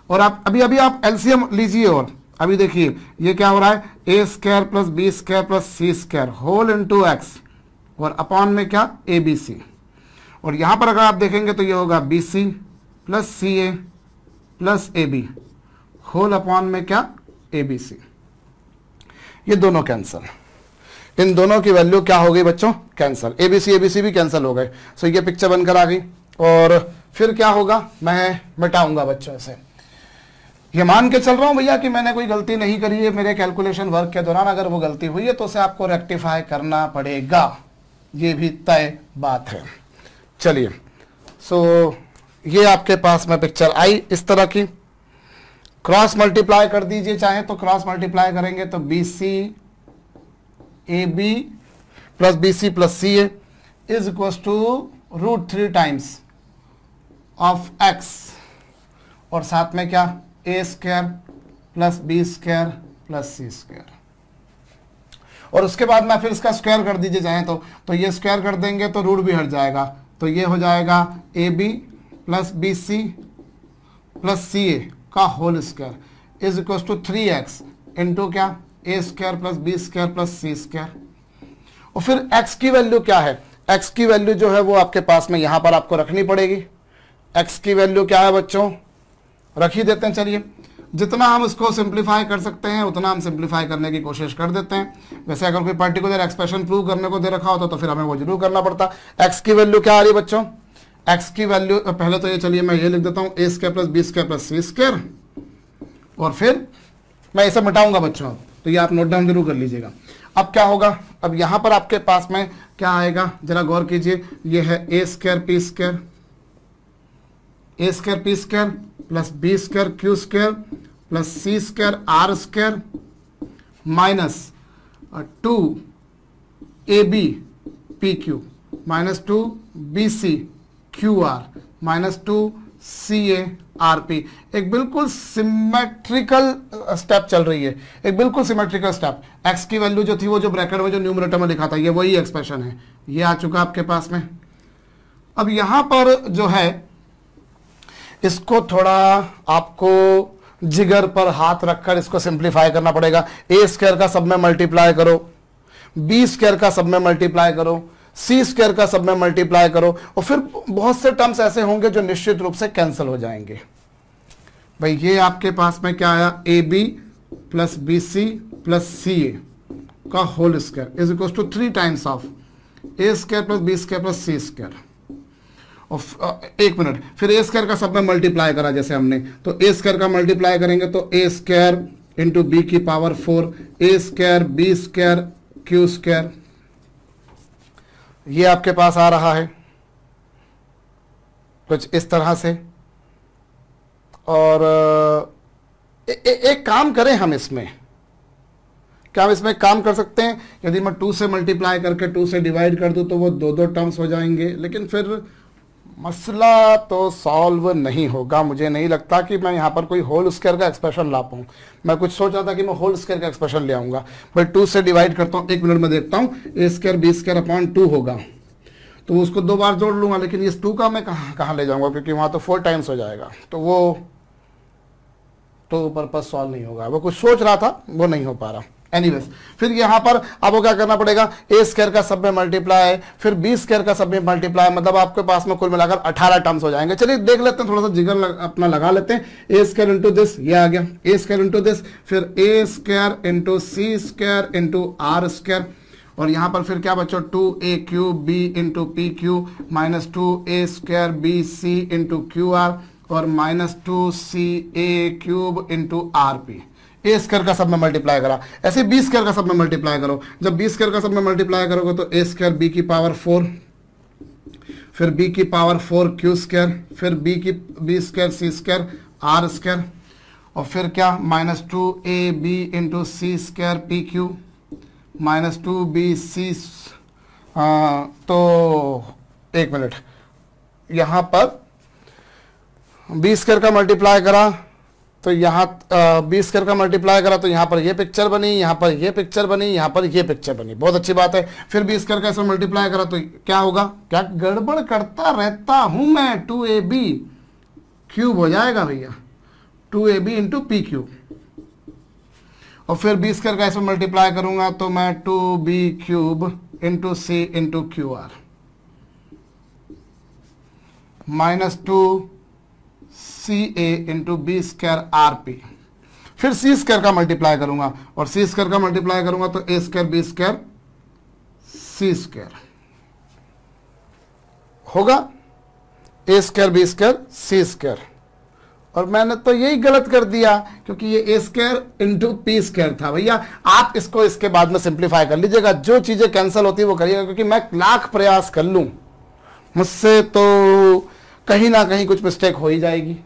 और आप अभी आप एलसीएम लीजिए, और अभी देखिए ये क्या हो रहा है? A square plus B square plus C square whole into X, और अपॉन में क्या? A B C. और यहां पर अगर आप देखेंगे तो ये होगा B C plus C A plus A B whole upon में क्या? A B C. ये दोनों कैंसल, इन दोनों की वैल्यू क्या हो गई बच्चों? कैंसल। एबीसी भी कैंसल हो गए। सो ये पिक्चर बनकर आ गई। और फिर क्या होगा? मैं मिटाऊंगा बच्चों इसे। ये मान के चल रहा हूं भैया कि मैंने कोई गलती नहीं करी है मेरे कैलकुलेशन वर्क के दौरान। अगर वो गलती हुई है तो उसे आपको रेक्टिफाई करना पड़ेगा, ये भी तय बात है। चलिए, सो ये आपके पास में पिक्चर आई इस तरह की। क्रॉस मल्टीप्लाई कर दीजिए चाहे तो, क्रॉस मल्टीप्लाई करेंगे तो B C A B plus B C plus C A is equal to √3 times of X, और साथ में क्या? A square plus B square plus C square. और उसके बाद में फिर इसका स्क्वायर कर दीजिए चाहे तो ये स्क्वायर कर देंगे तो रूट भी हट जाएगा, तो ये हो जाएगा A B plus B C plus C A का whole square is equal to 3x into क्या? A square plus B square plus C square. और फिर x की वैल्यू क्या है? x की वैल्यू जो है वो आपके पास में यहां पर आपको रखनी पड़ेगी। x की वैल्यू क्या है बच्चों? रख ही देते हैं। चलिए, जितना हम इसको सिंप्लीफाई कर सकते हैं उतना हम सिंप्लीफाई करने की कोशिश कर देते हैं। वैसे अगर कोई पर्टिकुलर एक्सप्रेशन प्रूव करने को दे रखा होता तो फिर हमें वो जरूर करना पड़ता। x की वैल्यू क्या आ रही है बच्चों? x की वैल्यू पहले तो ये, चलिए मैं ये लिख देता हूं, A square plus B square plus C square, और फिर मैं इसे मिटाऊंगा बच्चों, तो ये आप नोट डाउन जरूर कर लीजिएगा। अब क्या होगा? अब यहां पर आपके पास में क्या आएगा जरा गौर कीजिए। ये है A square P square, A square P square plus B square Q square plus C square R square minus 2 A B P Q minus 2 B C Q R minus 2 C A R P. एक बिल्कुल सिमेट्रिकल स्टेप चल रही है, एक बिल्कुल सिमेट्रिकल स्टेप। एक्स की वैल्यू जो थी वो जो ब्रैकेट में जो न्यूमरेटर में लिखा था ये वही एक्सप्रेशन है, ये आ चुका आपके पास में। अब यहां पर जो है इसको थोड़ा आपको जिगर पर हाथ रखकर इसको सिंप्लीफाई करना पड़ेगा। ए स्क्वायर का सब में मल्टीप्लाई करो, बी स्क्वायर का सब में मल्टीप्लाई करो, सी स्क्वायर का सब में मल्टीप्लाई करो, और फिर बहुत से टर्म्स ऐसे होंगे जो निश्चित रूप से कैंसिल हो जाएंगे। भाई ये आपके पास में क्या आया, A B plus B C plus C A का whole square is equal to 3 times of A square plus B square plus C square. और एक मिनट, फिर ए स्क्वायर का सब में मल्टीप्लाई करा जैसे हमने, तो ए स्क्वायर का मल्टीप्लाई करेंगे तो ए स्क्वायर इंटू बी की power 4, A square B square Q square, ये आपके पास आ रहा है कुछ इस तरह से। और एक काम करें हम इसमें, क्या हम इसमें काम कर सकते हैं, यदि मैं 2 से मल्टीप्लाई करके 2 से डिवाइड कर दूं तो वो दो टर्म्स हो जाएंगे, लेकिन फिर मसला तो सॉल्व नहीं होगा। मुझे नहीं लगता कि मैं यहाँ पर कोई होल स्क्वायर का एक्सप्रेशन ला पाऊँ। मैं कुछ सोच रहा था कि मैं होल स्क्वायर का एक्सप्रेशन ले आऊँगा, बट 2 से डिवाइड करता हूँ, 1 मिनट में देखता हूँ, ए स्क्वायर बी स्क्वायर अपॉन 2 होगा, तो उसको 2 बार जोड़ लूँगा, लेकिन इस 2 का मैं कहाँ ले जाऊँगा, क्योंकि वहाँ तो 4 टाइम्स हो जाएगा, तो वो तो पर्पज सॉल्व नहीं होगा। वो कुछ सोच रहा था, वो नहीं हो पा रहा। एनीवेज, फिर यहाँ पर आपको क्या करना पड़ेगा, ए स्क्वायर का सब में मल्टीप्लाई, फिर बी स्क्वायर का सब में मल्टीप्लाई, मतलब आपके पास में कुल मिलाकर 18 टर्म्स हो जाएंगे। चलिए देख लेते हैं, थोड़ा सा जिगर अपना लगा लेते हैं। ए स्क्वायर इंटू दिस, ये आ गया ए स्क्वायर इंटू दिस, फिर A square into C square into R square, और यहाँ पर फिर क्या बच्चों, 2a cube B into P cube minus 2a square B C into Q R, और minus 2ca cube into R P. A square का सब में मल्टीप्लाई करा, ऐसे बी स्क्वायर का सब में मल्टीप्लाई करो। जब बी स्क्वायर का सब में मल्टीप्लाई करोगे तो ए स्क्वायर बी की पावर 4, फिर बी की पावर 4 क्यू स्क्वायर, फिर B square C square R square, और फिर क्या minus 2ab into C square P Q minus 2bc। तो 1 मिनट, यहाँ पर बी स्क्वायर का मल्टीप्लाई करा तो यहाँ बी स्क्वायर का मल्टीप्लाई करा तो यहाँ पर ये पिक्चर बनी, यहाँ पर ये पिक्चर बनी, यहाँ पर ये पिक्चर बनी, बहुत अच्छी बात है। फिर बी स्क्वायर का ऐसे मल्टीप्लाई करा तो क्या होगा, क्या गड़बड़ करता रहता हूं मैं, 2ab क्यूब हो जाएगा भैया, 2ab इंटू पी क्यूब, और फिर बी स्क्वायर का ऐसे मल्टीप्लाई करूंगा तो मैं 2b cube into C into Q R minus 2ca into B square R P, फिर सी स्क्वायर का मल्टीप्लाई करूंगा, और सी स्क्वायर का मल्टीप्लाई करूंगा तो A square B square C square होगा, ए square B square C square. और मैंने तो यही गलत कर दिया, क्योंकि ये ए स्क्वायर इंटू पी स्क्वायर था। भैया आप इसको इसके बाद में सिंप्लीफाई कर लीजिएगा, जो चीजें कैंसिल होती है वो करिएगा, क्योंकि मैं लाख प्रयास कर लूं मुझसे तो कहीं ना कहीं कुछ मिस्टेक हो ही जाएगी।